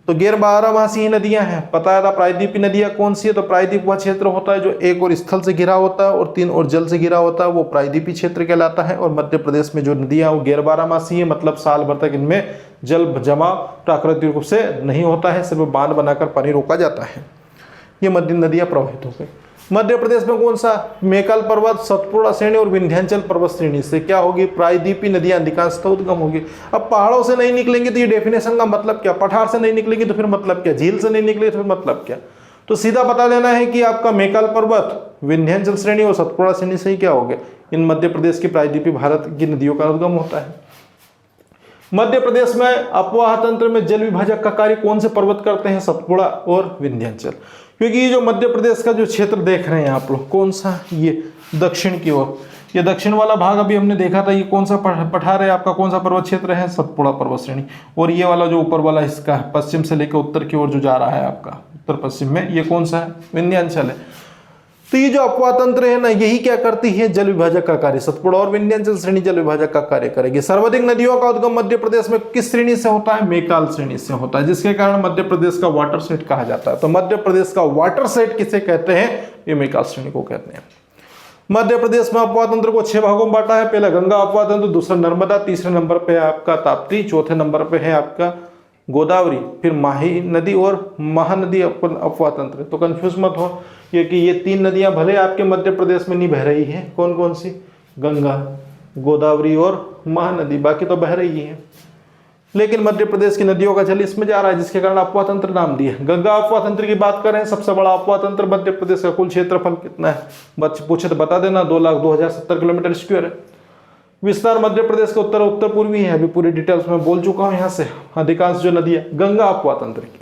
तो गैर बारहमासी नदियां हैं। बताया था प्रायद्वीपीय नदियां कौन सी है? तो प्रायद्वीप वह क्षेत्र होता है जो एक और स्थल से घिरा होता है और तीन और जल से घिरा होता है, वो प्रायद्वीपीय क्षेत्र कहलाता है। और मध्य प्रदेश में जो नदियां वो गैर बारहमासी है, मतलब साल भर तक इनमें जल जमा प्राकृतिक रूप से नहीं होता है, सिर्फ बांध बनाकर पानी रोका जाता है। ये मध्य नदियां प्रवाहित हो गई। मध्य प्रदेश में कौन सा? मेकल पर्वत, सतपुड़ा श्रेणी और विंध्याचल पर्वत श्रेणी से क्या होगी? प्रायद्वीपीय नदियां अधिकांशतः उद्गम होगी। अब पहाड़ों से नहीं निकलेंगे तो ये डेफिनेशन का मतलब क्या? पठार से नहीं निकलेंगे तो फिर मतलब क्या? झील से नहीं निकलेगी तो फिर मतलब क्या? तो सीधा बता देना है कि आपका मेकल पर्वत, विंध्याचल श्रेणी और सतपुड़ा श्रेणी से ही क्या हो गया? इन मध्य प्रदेश की प्रायद्वीपीय भारत की नदियों का उद्गम होता है। मध्य प्रदेश में अफवाह तंत्र में जल विभाजक का कार्य कौन से पर्वत करते हैं? सतपुड़ा और विंध्याचल। क्योंकि ये जो मध्य प्रदेश का जो क्षेत्र देख रहे हैं आप लोग, कौन सा? ये दक्षिण की ओर, ये दक्षिण वाला भाग अभी हमने देखा था, ये कौन सा पठार है आपका, कौन सा पर्वत क्षेत्र है, सतपुड़ा पर्वत श्रेणी। और ये वाला जो ऊपर वाला इसका पश्चिम से लेकर उत्तर की ओर जो जा रहा है आपका उत्तर पश्चिम में, ये कौन सा है, विंध्यांचल है। तो ये जो अपवाह तंत्र है ना, यही क्या करती है, जल विभाजक का कार्य। सतपुड़ा और विंध्यांचल श्रेणी जल विभाजक का कार्य करेगी। सर्वाधिक नदियों का उद्गम मध्य प्रदेश में किस श्रेणी से होता है, मैकाल श्रेणी से होता है, जिसके कारण मध्य प्रदेश का वाटर सेट कहा जाता है। तो मध्य प्रदेश का वाटर सेट किसे कहते हैं, ये मैकाल श्रेणी को कहते हैं। मध्य प्रदेश में अपवाह तंत्र को 6 भागों में बांटा है। पहला गंगा अपवाह तंत्र, दूसरा नर्मदा, तीसरे नंबर पे है आपका ताप्ती, चौथे नंबर पे है आपका गोदावरी, फिर माही नदी और महानदी अपवाह तंत्र। तो कंफ्यूज मत हो, क्योंकि ये 3 नदियां भले आपके मध्य प्रदेश में नहीं बह रही है, कौन कौन सी, गंगा, गोदावरी और महानदी, बाकी तो बह रही है, लेकिन मध्य प्रदेश की नदियों का जल इसमें जा रहा है, जिसके कारण अपवाह तंत्र नाम दिए। गंगा अपवाह तंत्र की बात करें, सबसे बड़ा अपवाह तंत्र मध्य प्रदेश का कुल क्षेत्रफल कितना है, बच्चे पूछे तो बता देना, 2,02,070 किलोमीटर स्क्वायर है। विस्तार मध्य प्रदेश का उत्तर पूर्वी है, अभी पूरी डिटेल्स में बोल चुका हूं। यहाँ से अधिकांश जो नदियां गंगा अपवाह तंत्र की,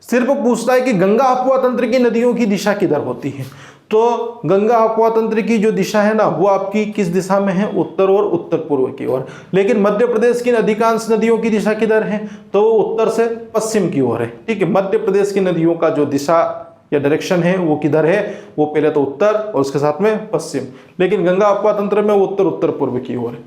सिर्फ पूछता है कि गंगा अपवाह तंत्र की नदियों की दिशा किधर होती है। तो गंगा अपवाह तंत्र की जो दिशा है ना, वो आपकी किस दिशा में है, उत्तर और उत्तर पूर्व की ओर। लेकिन मध्य प्रदेश की अधिकांश नदियों की दिशा किधर है, तो वो उत्तर से पश्चिम की ओर है। ठीक है, मध्य प्रदेश की नदियों का जो दिशा या डायरेक्शन है वो किधर है, वो पहले तो उत्तर और उसके साथ में पश्चिम, लेकिन गंगा अपवाह तंत्र में वो उत्तर पूर्व की ओर है।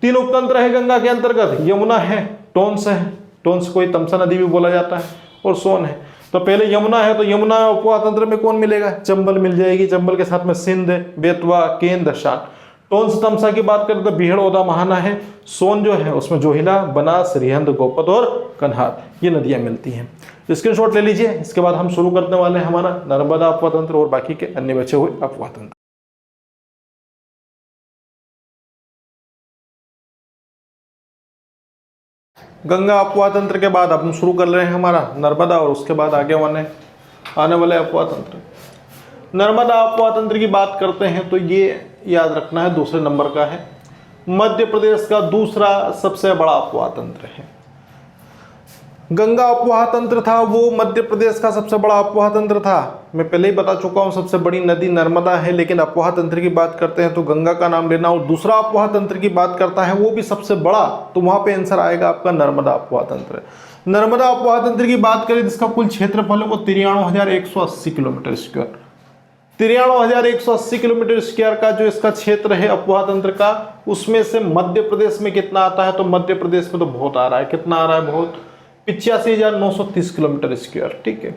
3 उपतंत्र है गंगा के अंतर्गत, यमुना है, टोंस है, टोंस को तमसा नदी भी बोला जाता है, और सोन है। तो पहले यमुना है, तो यमुना उपवाह तंत्र में कौन मिलेगा, चंबल मिल जाएगी, चंबल के साथ में सिंध, बेतवा, केंद्र, शान। टोंस तमसा की बात करें तो बीहड़, ओदा, महाना है। सोन जो है उसमें जोहिला, बनास, रिहंद, गोपद और कन्हार, ये नदियां मिलती हैं। स्क्रीनशॉट ले लीजिए। इसके बाद हम शुरू करने वाले हैं हमारा नर्मदा अपवाह तंत्र और बाकी के अन्य बचे हुए अपवाह तंत्र। गंगा अपवाह तंत्र के बाद अब हम शुरू कर रहे हैं हमारा नर्मदा, और उसके बाद आगे आने वाले अपवाह तंत्र। नर्मदा अपवाह तंत्र की बात करते हैं तो ये याद रखना है, दूसरे नंबर का है, मध्य प्रदेश का दूसरा सबसे बड़ा अपवाह तंत्र है। गंगा अपवाह तंत्र था वो मध्य प्रदेश का सबसे बड़ा अपवाह तंत्र था। मैं पहले ही बता चुका हूँ, सबसे बड़ी नदी नर्मदा है, लेकिन अपवाह तंत्र की बात करते हैं तो गंगा का नाम लेना। और दूसरा अपवाह तंत्र की बात करता है वो भी सबसे बड़ा, तो वहां पे आंसर आएगा आपका नर्मदा अपवाह तंत्र। नर्मदा अपवाह तंत्र की बात करें जिसका कुल क्षेत्रफल है वो 93,180 किलोमीटर स्क्वायर। 93,180 किलोमीटर स्क्वायर का जो इसका क्षेत्र है अपवाह तंत्र का, उसमें से मध्य प्रदेश में कितना आता है, तो मध्य प्रदेश में तो बहुत आ रहा है। कितना आ रहा है, बहुत, 85,930 किलोमीटर स्क्वायर। ठीक है,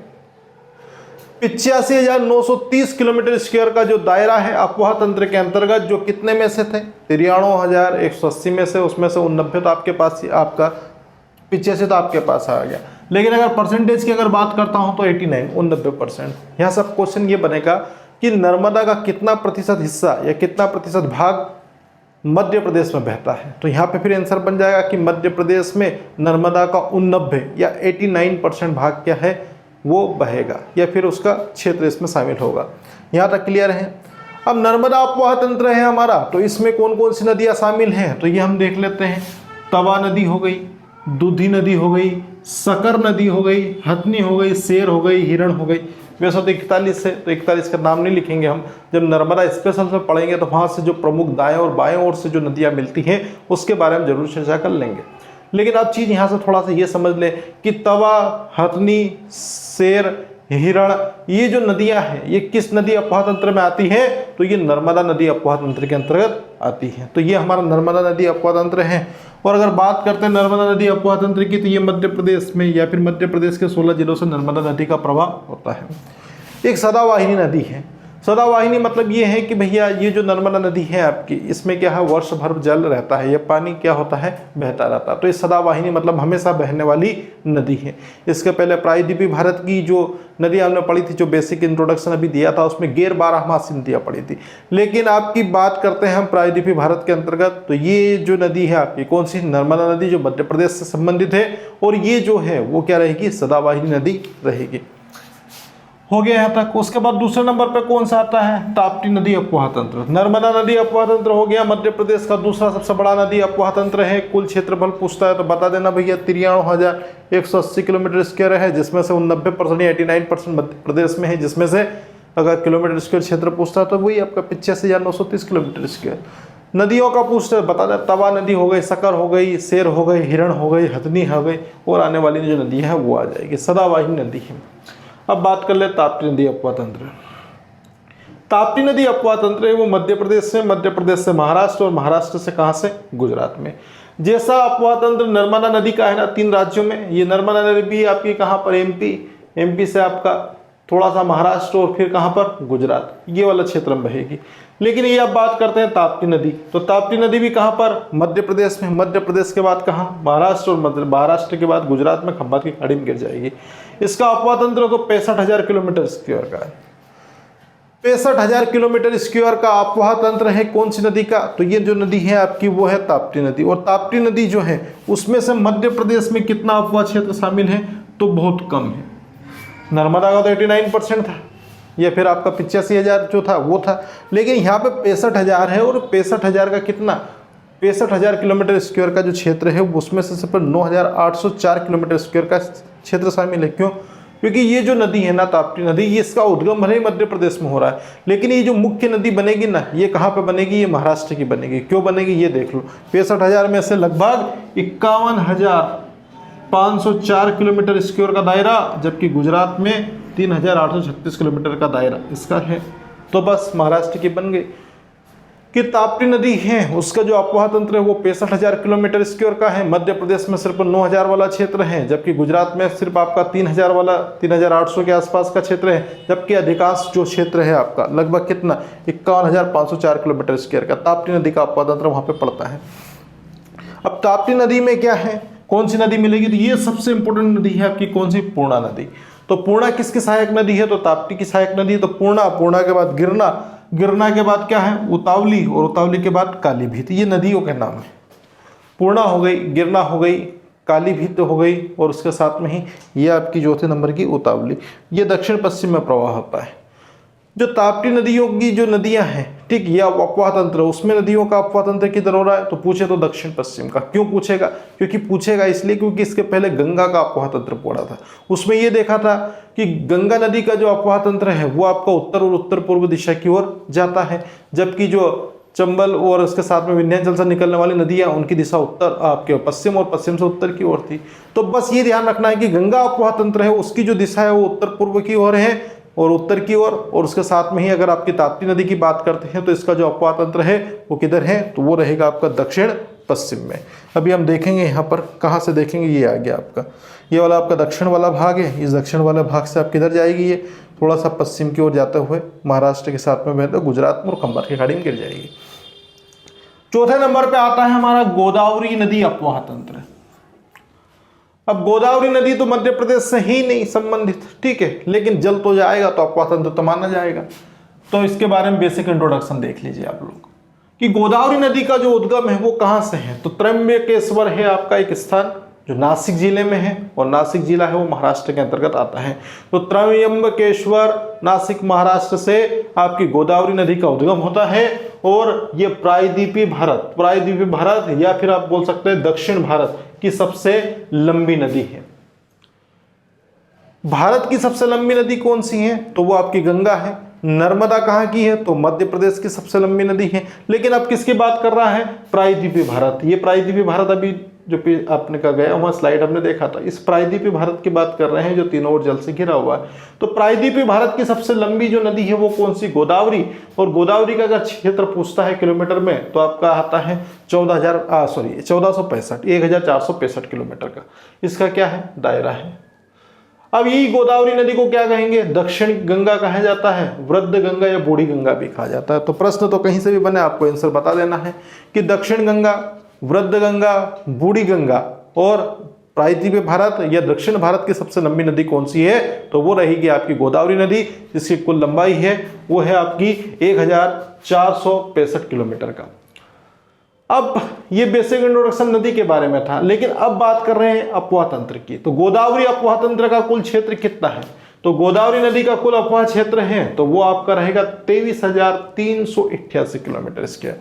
85,930 किलोमीटर स्क्वायर का जो दायरा है अपवाह तंत्र के अंतर्गत, जो कितने में से थे, 93,180 में से, उसमें से 89 तो आपके पास, आपका 85 तो आपके पास आ गया। लेकिन अगर परसेंटेज की अगर बात करता हूं तो 89% यहाँ सब क्वेश्चन ये बनेगा कि नर्मदा का कितना प्रतिशत हिस्सा या कितना प्रतिशत भाग मध्य प्रदेश में बहता है। तो यहाँ पे फिर आंसर बन जाएगा कि मध्य प्रदेश में नर्मदा का 89 या 89% भाग क्या है, वो बहेगा, या फिर उसका क्षेत्र इसमें शामिल होगा। यहाँ तक क्लियर है। अब नर्मदा अपवाह तंत्र है हमारा, तो इसमें कौन कौन सी नदियाँ शामिल हैं, तो ये हम देख लेते हैं। तवा नदी हो गई, दूधी नदी हो गई, सकर नदी हो गई, हथनी हो गई, शेर हो गई, हिरण हो गई। वैसे तो 41 है, तो 41 का नाम नहीं लिखेंगे हम, जब नर्मदा स्पेशल से पढ़ेंगे तो वहाँ से जो प्रमुख दाएं और बाएं ओर से जो नदियाँ मिलती हैं उसके बारे में जरूर चर्चा कर लेंगे। लेकिन अब चीज़ यहाँ से थोड़ा सा ये समझ लें कि तवा, हथनी, शेर, हिरण, ये जो नदियाँ हैं ये किस नदी अपवाह तंत्र में आती हैं, तो ये नर्मदा नदी अपवाह तंत्र के अंतर्गत आती हैं। तो ये हमारा नर्मदा नदी अपवाह तंत्र है। और अगर बात करते हैं नर्मदा नदी अपवाह तंत्र की, तो ये मध्य प्रदेश में या फिर मध्य प्रदेश के 16 जिलों से नर्मदा नदी का प्रवाह होता है। एक सदावाहिनी नदी है। सदावाहिनी मतलब ये है कि भैया ये जो नर्मदा नदी है आपकी, इसमें क्या है, वर्ष भर जल रहता है, ये पानी क्या होता है, बहता रहता है। तो ये सदावाहिनी मतलब हमेशा बहने वाली नदी है। इसके पहले प्रायद्वीपीय भारत की जो नदी हमने पढ़ी थी, जो बेसिक इंट्रोडक्शन अभी दिया था, उसमें गैर 12मासी नदियाँ पढ़ी थी। लेकिन आपकी बात करते हैं हम प्रायद्वीपीय भारत के अंतर्गत, तो ये जो नदी है आपकी कौन सी, नर्मदा नदी, जो मध्य प्रदेश से संबंधित है, और ये जो है वो क्या रहेगी, सदावाहिनी नदी रहेगी। हो गया यहाँ तक। उसके बाद दूसरे नंबर पे कौन सा आता है, ताप्ती नदी अपवाह तंत्र। नर्मदा नदी अपवाह तंत्र हो गया मध्य प्रदेश का दूसरा सबसे बड़ा नदी अपवाह तंत्र है। कुल क्षेत्रफल पूछता है तो बता देना भैया, 93,180 किलोमीटर स्क्वायर है, जिसमें से 89% या 89% मध्य प्रदेश में है, जिसमें से अगर किलोमीटर स्क्वायर क्षेत्र पूछता है तो वही आपका 85,930 किलोमीटर स्क्वायर। नदियों का पूछते बता दें, तवा नदी हो गई, सकर हो गई, शेर हो गई, हिरण हो गई, हथनी हो गई, और आने वाली जो नदी है वो आ जाएगी, सदावाही नदी है। अब बात कर ले ताप्ती नदी अपवाह तंत्र। ताप्ती नदी अपवाह तंत्र है वो मध्य प्रदेश से महाराष्ट्र, और महाराष्ट्र से कहाँ से, गुजरात में। जैसा अपवाह तंत्र नर्मदा नदी का है ना 3 राज्यों में, ये नर्मदा नदी भी आपकी कहाँ पर, एमपी से आपका थोड़ा सा महाराष्ट्र, और फिर कहाँ पर, गुजरात, ये वाला क्षेत्र में बहेगी। लेकिन ये अब बात करते हैं ताप्ती नदी, तो ताप्ती नदी भी कहाँ पर, मध्य प्रदेश में, मध्य प्रदेश के बाद कहाँ, महाराष्ट्र, और महाराष्ट्र के बाद गुजरात में खंभात की खाड़ी में गिर जाएगी। इसका अपवाह तंत्र तो 65,000 किलोमीटर स्क्वायर का है। 65,000 किलोमीटर स्क्वायर का अपवाह तंत्र है कौन सी नदी का, तो ये जो नदी है आपकी वो है ताप्ती नदी। और ताप्ती नदी जो है उसमें से मध्य प्रदेश में कितना अपवाह क्षेत्र शामिल है, तो बहुत कम है। नर्मदा का तो 89% था, या फिर आपका 85,000 जो था वो था, लेकिन यहाँ पे 65,000 है, और 65,000 का कितना, 65,000 किलोमीटर स्क्वायर का जो क्षेत्र है उसमें से सिर्फ 9,804 किलोमीटर स्क्वायर का क्षेत्र शामिल है। क्यों, क्योंकि ये जो नदी है ना ताप्ती नदी, ये इसका उद्गम भले ही मध्य प्रदेश में हो रहा है, लेकिन ये जो मुख्य नदी बनेगी ना, ये कहाँ पे बनेगी, ये महाराष्ट्र की बनेगी। क्यों बनेगी ये देख लो, 65,000 में से लगभग 51,504 किलोमीटर स्क्वायर का दायरा, जबकि गुजरात में 3,836 किलोमीटर का दायरा इसका है। तो बस महाराष्ट्र की बन गई कि ताप्ती नदी है उसका जो अपवाह तंत्र है वो 65,000 किलोमीटर स्क्वायर का है। मध्य प्रदेश में सिर्फ 9,000 वाला क्षेत्र है, जबकि गुजरात में सिर्फ आपका 3,000 वाला, 3,800 के आसपास का क्षेत्र है, जबकि अधिकांश जो क्षेत्र है आपका लगभग कितना, 51,504 किलोमीटर स्क्वायर का ताप्ती नदी का अपवाह तंत्र वहाँ पे पड़ता है। अब ताप्ती नदी में क्या है, कौन सी नदी मिलेगी, तो ये सबसे इंपॉर्टेंट नदी है आपकी कौन सी, पूर्णा नदी। तो पूर्णा किसकी सहायक नदी है, तो ताप्ती की सहायक नदी है। तो पूर्णा के बाद गिरना के बाद क्या है, उतावली, और उतावली के बाद कालीभीत, ये नदियों के नाम है। पूर्णा हो गई, गिरना हो गई, कालीभीत हो गई, और उसके साथ में ही ये आपकी चौथे नंबर की उतावली, ये दक्षिण पश्चिम में प्रवाह होता है। जो ताप्ती नदियों की जो नदियां हैं, ठीक, यह अपवाह तंत्र, उसमें नदियों का अपवाह तंत्र किधर हो रहा है, तो पूछे तो दक्षिण पश्चिम का। क्यों पूछेगा, क्योंकि पूछेगा इसलिए क्योंकि इसके पहले गंगा का अपवाह तंत्र पड़ा था, उसमें ये देखा था कि गंगा नदी का जो अपवाह तंत्र है वो आपका उत्तर और उत्तर पूर्व दिशा की ओर जाता है, जबकि जो चंबल और उसके साथ में विंध्याचल से निकलने वाली नदियां उनकी दिशा उत्तर आपके पश्चिम, और पश्चिम से उत्तर की ओर थी। तो बस ये ध्यान रखना है कि गंगा अपवाह तंत्र है उसकी जो दिशा है वो उत्तर पूर्व की ओर है और उत्तर की ओर, और उसके साथ में ही अगर आपकी ताप्ती नदी की बात करते हैं तो इसका जो अपवाह तंत्र है वो किधर है, तो वो रहेगा आपका दक्षिण पश्चिम में। अभी हम देखेंगे यहाँ पर कहाँ से देखेंगे, ये आ गया आपका, ये वाला आपका दक्षिण वाला भाग है। इस दक्षिण वाले भाग से आप किधर जाएगी, ये थोड़ा सा पश्चिम की ओर जाते हुए महाराष्ट्र के साथ में बहते गुजरात में और खंभात की खाड़ी में गिर जाएगी। चौथे नंबर पे आता है हमारा गोदावरी नदी अपवाह तंत्र। अब गोदावरी नदी तो मध्य प्रदेश से ही नहीं संबंधित, ठीक है, लेकिन जल तो जाएगा तो अपवाह तंत्र तो माना जाएगा। तो इसके बारे में बेसिक इंट्रोडक्शन देख लीजिए आप लोग कि गोदावरी नदी का जो उद्गम है वो कहाँ से है, तो त्र्यंबकेश्वर है आपका एक स्थान जो नासिक जिले में है, और नासिक जिला है वो महाराष्ट्र के अंतर्गत आता है। तो त्र्यंबकेश्वर नासिक महाराष्ट्र से आपकी गोदावरी नदी का उद्गम होता है, और ये प्रायद्वीपीय भारत या फिर आप बोल सकते हैं दक्षिण भारत की सबसे लंबी नदी है। भारत की सबसे लंबी नदी कौन सी है, तो वो आपकी गंगा है। नर्मदा कहाँ की है, तो मध्य प्रदेश की सबसे लंबी नदी है। लेकिन अब किसकी बात कर रहा है, प्रायद्वीपीय भारत। ये प्रायद्वीपीय भारत अभी जो आपने का गया वहाँ स्लाइड हमने देखा था, इस प्रायद्वीपीय भारत की बात कर रहे हैं जो तीनों ओर जल से घिरा हुआ है। तो प्रायद्वीपीय भारत की सबसे लंबी जो नदी है वो कौन सी, गोदावरी। और गोदावरी का अगर क्षेत्र पूछता है किलोमीटर में तो आपका आता है 1465 किलोमीटर का इसका क्या है, दायरा है। अब यही गोदावरी नदी को क्या कहेंगे, दक्षिण गंगा कहा जाता है, वृद्ध गंगा या बूढ़ी गंगा भी कहा जाता है। तो प्रश्न तो कहीं से भी बने, आपको आंसर बता देना है कि दक्षिण गंगा, वृद्ध गंगा, बूढ़ी गंगा और प्रायद्वीपीय भारत या दक्षिण भारत की सबसे लंबी नदी कौन सी है, तो वो रहेगी आपकी गोदावरी नदी, जिसकी कुल लंबाई है वो है आपकी 1465 किलोमीटर का। अब ये बेसिक इंट्रोडक्शन नदी के बारे में था, लेकिन अब बात कर रहे हैं अपवाह तंत्र की। तो गोदावरी अपवाह तंत्र का कुल क्षेत्र कितना है, तो गोदावरी नदी का कुल अपवाह क्षेत्र है तो वो आपका रहेगा 23,388 किलोमीटर स्क्वायर।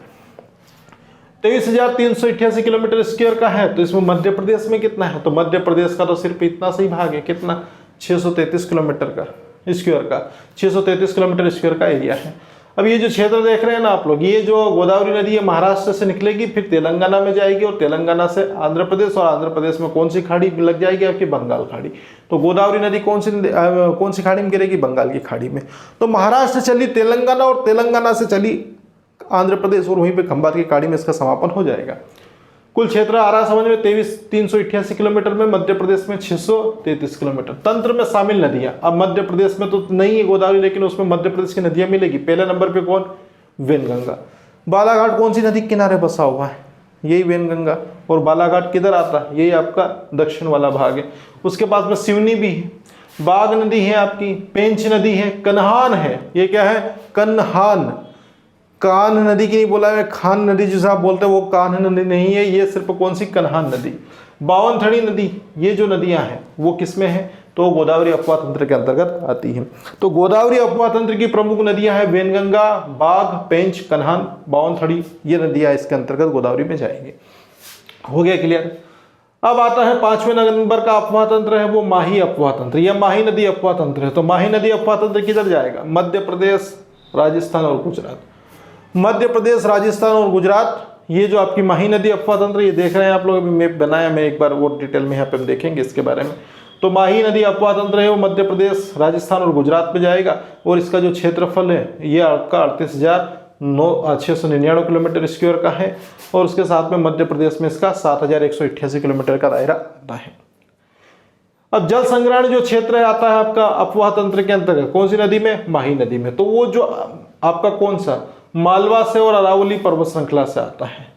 23,388 किलोमीटर स्क्वायर का है। तो इसमें मध्य प्रदेश में कितना है, तो मध्य प्रदेश का तो सिर्फ इतना सही भाग है, कितना, 633 किलोमीटर का। स्क्वायर का, 633 किलोमीटर स्क्वायर का एरिया है। अब ये जो क्षेत्र देख रहे हैं ना आप लोग, ये जो गोदावरी नदी है महाराष्ट्र से निकलेगी, फिर तेलंगाना में जाएगी और तेलंगाना से आंध्र प्रदेश, और आंध्र प्रदेश में कौन सी खाड़ी लग जाएगी आपकी, बंगाल खाड़ी। तो गोदावरी नदी कौन सी खाड़ी में गिरेगी, बंगाल की खाड़ी में। तो महाराष्ट्र चली तेलंगाना और तेलंगाना से चली आंध्र प्रदेश और वहीं पे खंबात की खाड़ी में इसका समापन हो जाएगा। कुल क्षेत्र आ रहा समझ में 23,388 किलोमीटर में, मध्य प्रदेश में 633 किलोमीटर। तंत्र में शामिल नदियां, अब मध्य प्रदेश में तो नहीं है गोदावरी, लेकिन उसमें मध्य प्रदेश की नदियां मिलेगी। पहले नंबर पे कौन, वेनगंगा। बालाघाट कौन सी नदी के किनारे बसा हुआ है, यही वेनगंगा। और बालाघाट किधर आता है, यही आपका दक्षिण वाला भाग है। उसके पास में सिवनी भी है, बाघ नदी है आपकी, पेंच नदी है, कन्हान है। ये क्या है, कन्हान। कान नदी की नहीं बोला है, खान नदी जिसे आप बोलते हैं वो कान नदी नहीं है, ये सिर्फ कौन सी, कन्हान नदी। बावनथड़ी नदी, ये जो नदियां हैं वो किसमें है, तो गोदावरी अपवा तंत्र के अंतर्गत आती है। तो गोदावरी अपवा तंत्र की प्रमुख नदियां हैं वेनगंगा, बाघ, पेंच, कन्हान, बावनथड़ी, ये नदियां इसके अंतर्गत गोदावरी में जाएंगे। हो गया क्लियर। अब आता है 5वें नंबर का अपवा तंत्र है वो माही अपवा तंत्र, या माही नदी अपवा तंत्र है। तो माही नदी अपवा तंत्र किधर जाएगा, मध्य प्रदेश, राजस्थान और गुजरात। मध्य प्रदेश, राजस्थान और गुजरात, ये जो आपकी माही नदी अपवा तंत्र, ये देख रहे हैं आप लोग, अभी मैप बनाया मैं, एक बार वो डिटेल में यहाँ पे हम देखेंगे इसके बारे में। तो माही नदी अपवा तंत्र है वो मध्य प्रदेश, राजस्थान और गुजरात में जाएगा, और इसका जो क्षेत्रफल है ये आपका 38,699 किलोमीटर स्क्वायर का है, और उसके साथ में मध्य प्रदेश में इसका 7,188 किलोमीटर का दायरा आता है। अब जल संग्रहण जो क्षेत्र आता है आपका अपवा तंत्र के अंतर्गत, कौन सी नदी में, माही नदी में। तो वो जो आपका कौन सा, मालवा से और अरावली पर्वत श्रृंखला से आता है।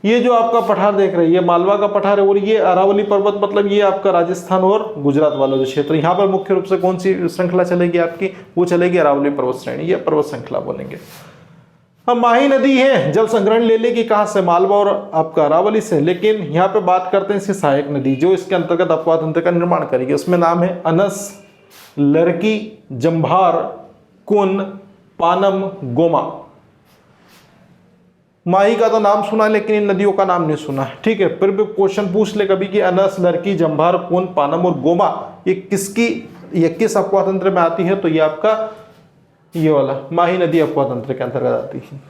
ये जो आपका पठार देख रहे हैं, ये मालवा का पठार है, और ये अरावली पर्वत, मतलब ये आपका राजस्थान और गुजरात वाला जो क्षेत्र, यहाँ पर मुख्य रूप से कौन सी श्रृंखला चलेगी आपकी, वो चलेगी अरावली पर्वत श्रेणी, या पर्वत श्रृंखला बोलेंगे। अब माही नदी है, जल संग्रहण ले लेगी कहाँ से, मालवा और आपका अरावली से। लेकिन यहाँ पे बात करते हैं इसकी सहायक नदी जो इसके अंतर्गत अपवा तंत्र का निर्माण करेगी, उसमें नाम है अनस, लड़की, जंभार, कुन, पानम, गोमा। माही का तो नाम सुना है लेकिन इन नदियों का नाम नहीं सुना है, ठीक है। फिर भी क्वेश्चन पूछ ले कभी कि अनस, लड़की, जंभार, कुन, पानम और गोमा ये किस अपवा तंत्र में आती है, तो ये आपका ये वाला माही नदी अपवा तंत्र के अंतर्गत आती है।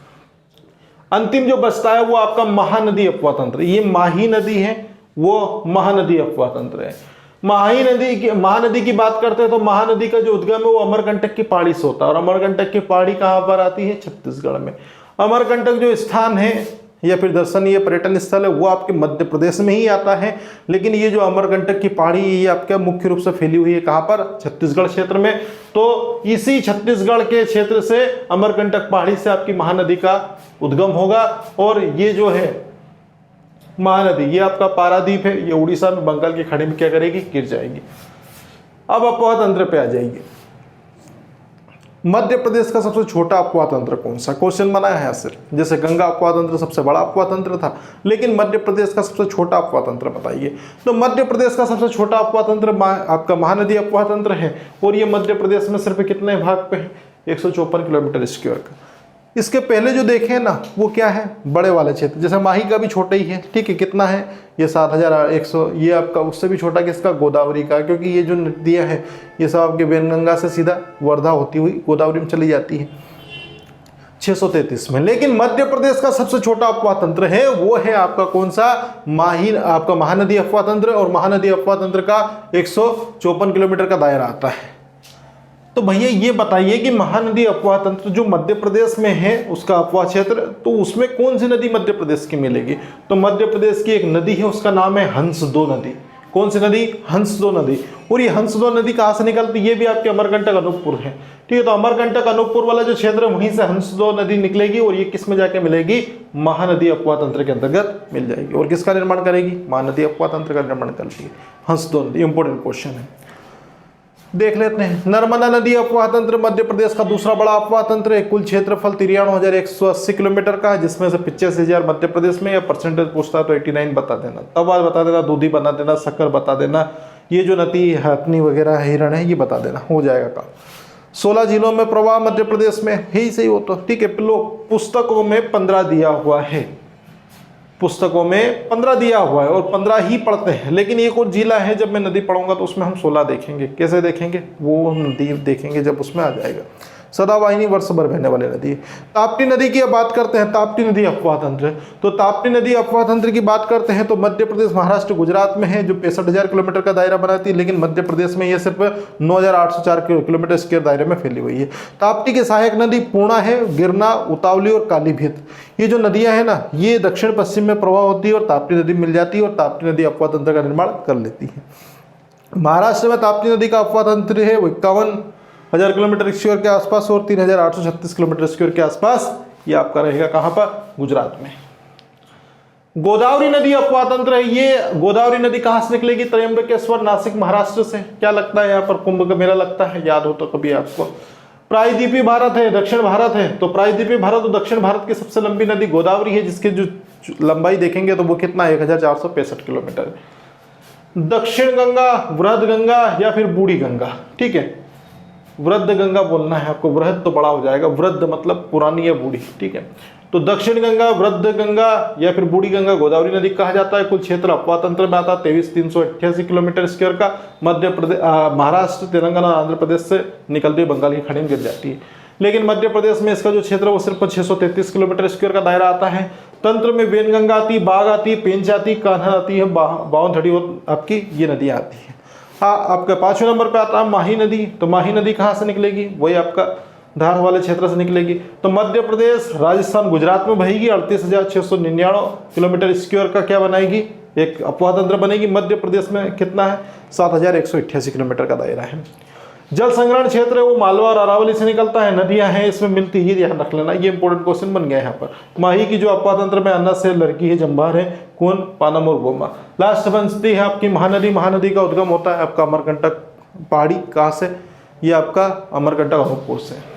अंतिम जो बचता है वो आपका महानदी अपवा तंत्र, ये माही नदी है वो महानदी अपवा तंत्र है। महानदी की बात करते हैं तो महानदी का जो उद्गम है वो अमरकंटक की पहाड़ी से होता है, और अमरकंटक की पहाड़ी कहाँ पर आती है, छत्तीसगढ़ में। अमरकंटक जो स्थान है या फिर दर्शनीय पर्यटन स्थल है वो आपके मध्य प्रदेश में ही आता है, लेकिन ये जो अमरकंटक की पहाड़ी ये आपके मुख्य रूप से फैली हुई है कहाँ पर, छत्तीसगढ़ क्षेत्र में। तो इसी छत्तीसगढ़ के क्षेत्र से अमरकंटक पहाड़ी से आपकी महानदी का उद्गम होगा, और ये जो है महानदी ये आपका पारादीप है, ये उड़ीसा में बंगाल की खाड़ी में क्या करेगी, गिर जाएगी। अब अपवा तंत्र पे आ जाएगी। मध्य प्रदेश का सबसे छोटा अपवा तंत्र कौन सा, क्वेश्चन बनाया है सिर्फ, जैसे गंगा अपवा तंत्र सबसे बड़ा अपवा तंत्र था, लेकिन मध्य प्रदेश का सबसे छोटा अपवा तंत्र बताइए। तो मध्य प्रदेश का सबसे छोटा अपवा तंत्र आपका महानदी अपवा तंत्र है, और ये मध्य प्रदेश में सिर्फ कितने भाग पे है, 154 किलोमीटर स्क्वायर का। इसके पहले जो देखे ना वो क्या है, बड़े वाले क्षेत्र, जैसे माही का भी छोटा ही है, ठीक है। कितना है ये 7,100, ये आपका उससे भी छोटा किसका, गोदावरी का, क्योंकि ये जो नदियाँ है ये सब आपके वेनगंगा से सीधा वर्धा होती हुई गोदावरी में चली जाती है 633 में। लेकिन मध्य प्रदेश का सबसे छोटा अपवा तंत्र है वो है आपका कौन सा, आपका महानदी अपवा तंत्र, और महानदी अपवा तंत्र का 154 किलोमीटर का दायरा आता है। तो भैया ये बताइए कि महानदी अपवा तंत्र जो मध्य प्रदेश में है उसका अपवा क्षेत्र, तो उसमें कौन सी नदी मध्य प्रदेश की मिलेगी, तो मध्य प्रदेश की एक नदी है उसका नाम है हंसदो नदी। कौन सी नदी, हंसदो नदी। और ये हंसदो नदी कहाँ से निकलती है, ये भी आपके अमरकंटक अनूपपुर है, ठीक है। तो अमरकंटक अनूपपुर वाला जो क्षेत्र है वहीं से हंसदो नदी निकलेगी, और ये किस में जाके मिलेगी, महानदी अपवा तंत्र के अंतर्गत मिल जाएगी। और किसका निर्माण करेगी, महानदी अपवा तंत्र का निर्माण करती है हंसदो नदी। इंपॉर्टेंट क्वेश्चन है, देख लेते हैं। नर्मदा नदी अपवा तंत्र मध्य प्रदेश का दूसरा बड़ा अपवा तंत्र है। कुल क्षेत्रफल 93,180 किलोमीटर का है, जिसमें से 85,000 मध्य प्रदेश में। या परसेंटेज पूछता है तो 89 बता देना, तवा बता देना, दूधी बता देना, शक्कर बता देना, ये जो नदी हथनी वगैरह हिरण है ये बता देना, हो जाएगा काम। 16 जिलों में प्रवाह मध्य प्रदेश में है ही सही हो तो, ठीक है। लोग पुस्तकों में 15 दिया हुआ है, पुस्तकों में 15 दिया हुआ है और 15 ही पढ़ते हैं, लेकिन एक और जिला है, जब मैं नदी पढ़ूंगा तो उसमें हम 16 देखेंगे। कैसे देखेंगे वो हम नदी देखेंगे जब उसमें आ जाएगा। सदावाहिनी वर्ष भर बहने वाली नदी है। ताप्ती नदी की अब बात करते हैं। ताप्ती नदी अफवाह तंत्र है। तो ताप्ती नदी अफवाह तंत्र की बात करते हैं तो मध्य प्रदेश, महाराष्ट्र, गुजरात में है, जो 65,000 किलोमीटर का दायरा बनाती है, लेकिन मध्य प्रदेश में ये सिर्फ 9,804 किलोमीटर स्क्वायर दायरे में फैली हुई है। ताप्ती की सहायक नदी पूर्णा है, गिरना, उतावली और कालीभीत, ये जो नदियां हैं ना, ये दक्षिण पश्चिम में प्रवाह होती है और ताप्ती नदी मिल जाती है और ताप्ती नदी अफवाह तंत्र का निर्माण कर लेती है। महाराष्ट्र में ताप्ती नदी का अफवाह तंत्र है 51,000 किलोमीटर स्क्वायर के आसपास और 3,836 किलोमीटर स्क्वायर के आसपास। ये आपका रहेगा कहाँ पर? गुजरात में। गोदावरी नदी अफवाह तंत्र है। ये गोदावरी नदी कहाँ से निकलेगी? त्र्यंबकेश्वर, नासिक, महाराष्ट्र से। क्या लगता है यहाँ पर? कुंभ का मेला लगता है, याद हो तो कभी आपको। प्रायद्वीपीय भारत है, दक्षिण भारत है, तो प्रायद्वीपीय भारत और दक्षिण भारत की सबसे लंबी नदी गोदावरी है, जिसकी जो लंबाई देखेंगे तो वो कितना? 1,465 किलोमीटर। दक्षिण गंगा, वृहद गंगा या फिर बूढ़ी गंगा, ठीक है, वृद्ध गंगा बोलना है आपको, वृहद तो बड़ा हो जाएगा, वृद्ध मतलब पुरानी या बूढ़ी, ठीक है। तो दक्षिण गंगा, वृद्ध गंगा या फिर बूढ़ी गंगा गोदावरी नदी कहा जाता है। कुल क्षेत्र अफवाह तंत्र में आता है 23,388 किलोमीटर स्क्वायर का। मध्य प्रदेश, महाराष्ट्र, तेलंगाना, आंध्र प्रदेश से निकलती हुई बंगाल की खाड़ी में गिर जाती है, लेकिन मध्य प्रदेश में इसका जो क्षेत्र है वो सिर्फ 633 किलोमीटर स्क्वायर का दायरा आता है। तंत्र में वेनगंगा आती, बाघ आती, पेंच आती, कान्हा आती है, बावनथड़ी आपकी ये नदियाँ आती है। हाँ, आपका 5वें नंबर पे आता है माही नदी। तो माही नदी कहाँ से निकलेगी? वही आपका धार वाले क्षेत्र से निकलेगी। तो मध्य प्रदेश, राजस्थान, गुजरात में बहेगी। 38,699 किलोमीटर स्क्वायर का क्या बनाएगी? एक अफवाह तंत्र बनेगी। मध्य प्रदेश में कितना है? 7,188 किलोमीटर का दायरा है। जल संग्रहण क्षेत्र है वो मालवा और अरावली से निकलता है। नदियां हैं इसमें मिलती, ये ध्यान रख लेना, ये इंपॉर्टेंट क्वेश्चन बन गया है यहाँ पर। माही की जो अफवाह तंत्र में अन्ना से लड़की है, जंबार है, कौन? पानम और गोमा। लास्ट बनती है आपकी महानदी। महानदी का उद्गम होता है आपका अमरकंटक पहाड़ी, कहाँ से? ये आपका अमरकंटक अनूपपुर से।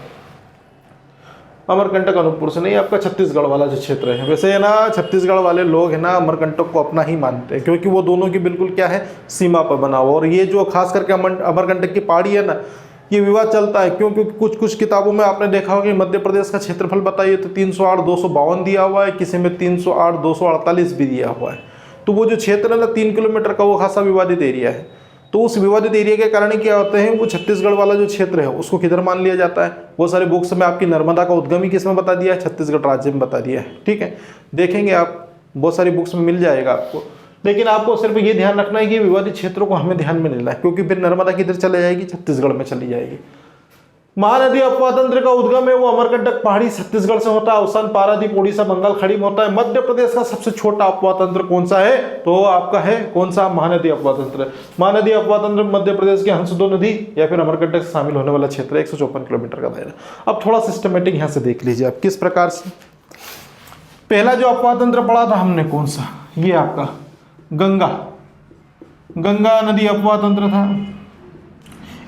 अमरकंटक अनूपपुर से नहीं, आपका छत्तीसगढ़ वाला जो क्षेत्र है। वैसे है ना, छत्तीसगढ़ वाले लोग है ना अमरकंटक को अपना ही मानते हैं, क्योंकि वो दोनों की बिल्कुल क्या है, सीमा पर बना हुआ। और ये जो खास करके अमरकंटक की पहाड़ी है ना, ये विवाद चलता है, क्योंकि कुछ किताबों में आपने देखा होगा कि मध्य प्रदेश का क्षेत्रफल बताइए तो 308,252 दिया हुआ है, किसी में 308,248 भी दिया हुआ है। तो वो जो क्षेत्र है ना 3 किलोमीटर का, वो खासा विवादित एरिया है। तो उस विवादित एरिया के कारण क्या होते हैं, वो छत्तीसगढ़ वाला जो क्षेत्र है उसको किधर मान लिया जाता है? बहुत सारे बुक्स में आपकी नर्मदा का उद्गम ही किसमें बता दिया है? छत्तीसगढ़ राज्य में बता दिया है, ठीक है। देखेंगे आप, बहुत सारी बुक्स में मिल जाएगा आपको, लेकिन आपको सिर्फ ये ध्यान रखना है कि विवादित क्षेत्रों को हमें ध्यान में लेना है, क्योंकि फिर नर्मदा किधर चले जाएगी? छत्तीसगढ़ में चली जाएगी। महानदी अफवाह तंत्र का उद्गम है वो अमरकंटक पहाड़ी छत्तीसगढ़ से होता है। अवसान पारादीप, उड़ीसा, बंगाल खाड़ी में होता है। मध्य प्रदेश का सबसे छोटा अफवाह तंत्र कौन सा है? तो आपका है कौन सा? महानदी अफवाह तंत्र। महानदी अफवाह तंत्र मध्य प्रदेश की हंसदो नदी या फिर अमरकंटक से शामिल होने वाला क्षेत्र, 154 किलोमीटर का दायरा। अब थोड़ा सिस्टमेटिक यहाँ से देख लीजिए आप किस प्रकार से। पहला जो अफवाह तंत्र पढ़ा था हमने कौन सा? ये आपका गंगा नदी अफवाह तंत्र था।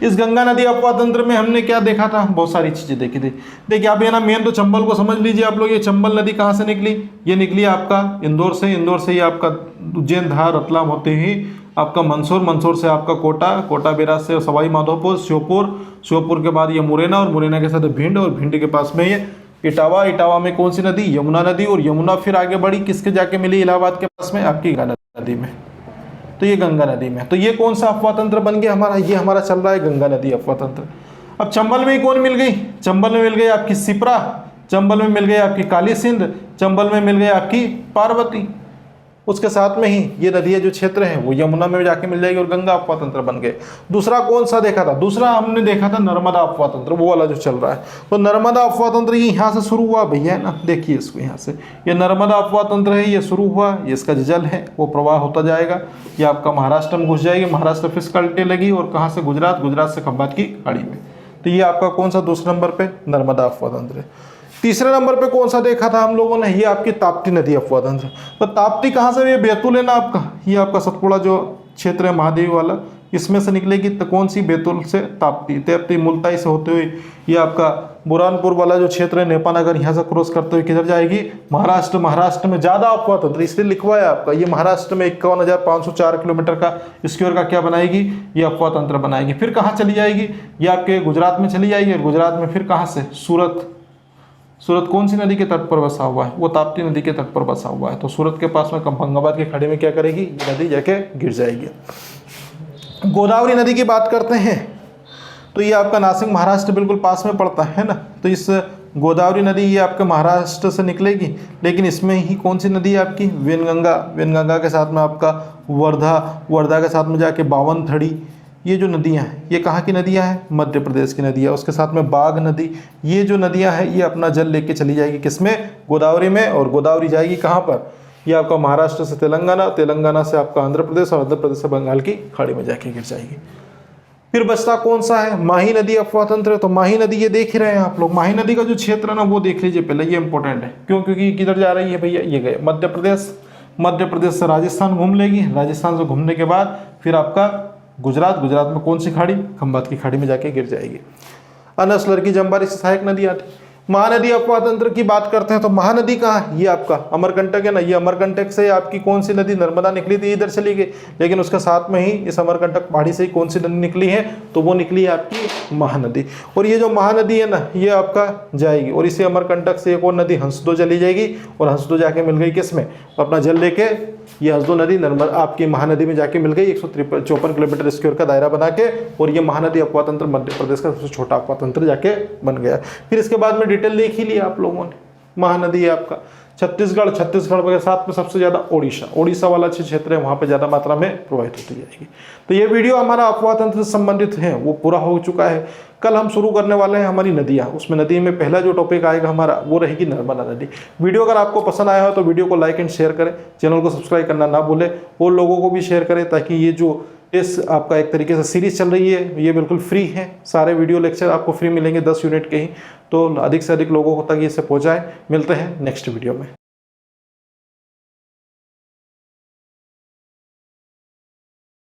इस गंगा नदी अफवाह तंत्र में हमने क्या देखा था? बहुत सारी चीजें देखी थी। देखिए आप ये ना मेन तो चंबल को समझ लीजिए आप लोग। ये चंबल नदी कहाँ से निकली? ये निकली आपका इंदौर से। इंदौर से ये आपका उज्जैन, धार, रतलाम होते ही आपका मंदसौर, मंदसौर से आपका कोटा, कोटा बेराज से सवाई माधोपुर, श्योपुर, श्योपुर के बाद ये मुरैना और मुरैना के साथ भिंड, और भिंड के पास में ये इटावा। इटावा में कौन सी नदी? यमुना नदी। और यमुना फिर आगे बढ़ी किसके जाके मिली? इलाहाबाद के पास में आपकी गंगा नदी में। तो ये गंगा नदी में, तो ये कौन सा अफवाह तंत्र बन गया हमारा? ये हमारा चल रहा है गंगा नदी अफवाह तंत्र। अब चंबल में कौन मिल गई? चंबल में मिल गई आपकी सिप्रा, चंबल में मिल गई आपकी काली सिंध, चंबल में मिल गई आपकी पार्वती। उसके साथ में ही ये नदियाँ जो क्षेत्र हैं वो यमुना में जाके मिल जाएगी और गंगा अफवाह तंत्र बन गए। दूसरा कौन सा देखा था? दूसरा हमने देखा था नर्मदा अफवाह तंत्र, वो वाला जो चल रहा है। तो नर्मदा अफवाह तंत्र ये यहाँ से शुरू हुआ भैया, है ना, देखिए इसको यहाँ से, ये नर्मदा अफवाह तंत्र है, ये शुरू हुआ, ये इसका जल है वो प्रवाह होता जाएगा, ये आपका महाराष्ट्र में घुस जाएगी, महाराष्ट्र फिर कल्टे लगी और कहाँ से? गुजरात, गुजरात से खंभात की खाड़ी में। तो ये आपका कौन सा? दूसरे नंबर पे नर्मदा अफवाह तंत्र है। तीसरे नंबर पे कौन सा देखा था हम लोगों ने? ये आपकी ताप्ती नदी अफवाह तंत्र। तो ताप्ती कहाँ से? ये बैतूल है ना आपका, ये आपका सतपुड़ा जो क्षेत्र है महादेवी वाला, इसमें से निकलेगी। तो कौन सी? बैतूल से ताप्ती। ताप्ती मुल्ताई से होते हुए ये आपका बुरहानपुर वाला जो क्षेत्र है, नेपानगर, यहाँ से क्रॉस करते हुए किधर जाएगी? महाराष्ट्र। महाराष्ट्र में ज़्यादा अफवाह तंत्र इसलिए लिखवा है आपका, ये महाराष्ट्र में 51,504 किलोमीटर का स्क्वायर का क्या बनाएगी? ये अफवाह तंत्र बनाएगी। फिर कहाँ चली जाएगी? ये आपके गुजरात में चली जाएगी, और गुजरात में फिर कहाँ से? सूरत, सूरत कौन सी नदी के तट पर बसा हुआ है? वो ताप्ती नदी के तट पर बसा हुआ है। तो सूरत के पास में गंगाबाद की खाड़ी में क्या करेगी? ये नदी जाके गिर जाएगी। गोदावरी नदी की बात करते हैं तो ये आपका नासिक महाराष्ट्र बिल्कुल पास में पड़ता है ना। तो इस गोदावरी नदी ये आपके महाराष्ट्र से निकलेगी, लेकिन इसमें ही कौन सी नदी है आपकी? वेनगंगा। वेनगंगा के साथ में आपका वर्धा, वर्धा के साथ में जाके बावनथड़ी। ये जो नदियां हैं ये कहाँ की नदियां हैं? मध्य प्रदेश की नदियाँ। उसके साथ में बाघ नदी। ये जो नदियां हैं ये अपना जल लेके चली जाएगी किसमें? गोदावरी में। और गोदावरी जाएगी कहाँ पर? ये आपका महाराष्ट्र से तेलंगाना, तेलंगाना से आपका आंध्र प्रदेश और आंध्र प्रदेश से बंगाल की खाड़ी में जाके गिर जाएगी। फिर बचता कौन सा है? माही नदी अफवाह तंत्र। तो माही नदी ये देख ही रहे हैं आप लोग। माही नदी का जो क्षेत्र है ना वो देख लीजिए पहले, ये इंपॉर्टेंट है। क्यों? क्योंकि किधर जा रही है भैया? ये गए मध्य प्रदेश, मध्य प्रदेश से राजस्थान घूम लेगी, राजस्थान से घूमने के बाद फिर आपका गुजरात, गुजरात में कौन सी खाड़ी? खंबात की खाड़ी में जाके गिर जाएगी। अनसलर की जंबारी से सहायक नदी आती। महानदी अपवाह तंत्र की बात करते हैं तो महानदी कहाँ है? ये आपका अमरकंटक है ना। ये अमरकंटक से आपकी कौन सी नदी? नर्मदा निकली थी, इधर चली गई, लेकिन उसके साथ में ही इस अमरकंटक पहाड़ी से ही कौन सी नदी निकली है? तो वो निकली है आपकी महानदी। और ये जो महानदी है ना ये आपका जाएगी और इसी अमरकंटक से एक और नदी हंसदो चली जाएगी और हंसदो जाके मिल गई किसमें? अपना जल लेके ये हंसदो नदी नर्मदा आपकी महानदी में जाके मिल गई 154 किलोमीटर स्क्वायर का दायरा बना के। और ये महानदी अपवाह तंत्र मध्य प्रदेश का सबसे छोटा अपवाह तंत्र जाके बन गया। फिर इसके बाद में डिटेल देख ही लिया आप लोगों ने। महानदी है आपका छत्तीसगढ़, छत्तीसगढ़ के साथ में सबसे ज़्यादा ओडिशा, ओडिशा वाला क्षेत्र है, वहाँ पे ज़्यादा मात्रा में प्रवाहित होती जाएगी। तो ये वीडियो हमारा अपवाह तंत्र से संबंधित है वो पूरा हो चुका है। कल हम शुरू करने वाले हैं हमारी नदियाँ। उसमें नदी में पहला जो टॉपिक आएगा हमारा वो रहेगी नर्मदा नदी। वीडियो अगर आपको पसंद आया हो तो वीडियो को लाइक एंड शेयर करें, चैनल को सब्सक्राइब करना ना भूलें और लोगों को भी शेयर करें, ताकि ये जो इस आपका एक तरीके से सीरीज चल रही है ये बिल्कुल फ्री है। सारे वीडियो लेक्चर आपको फ्री मिलेंगे 10 यूनिट के ही। तो अधिक से अधिक लोगों तक ये से पहुँचाएं। मिलते हैं नेक्स्ट वीडियो में।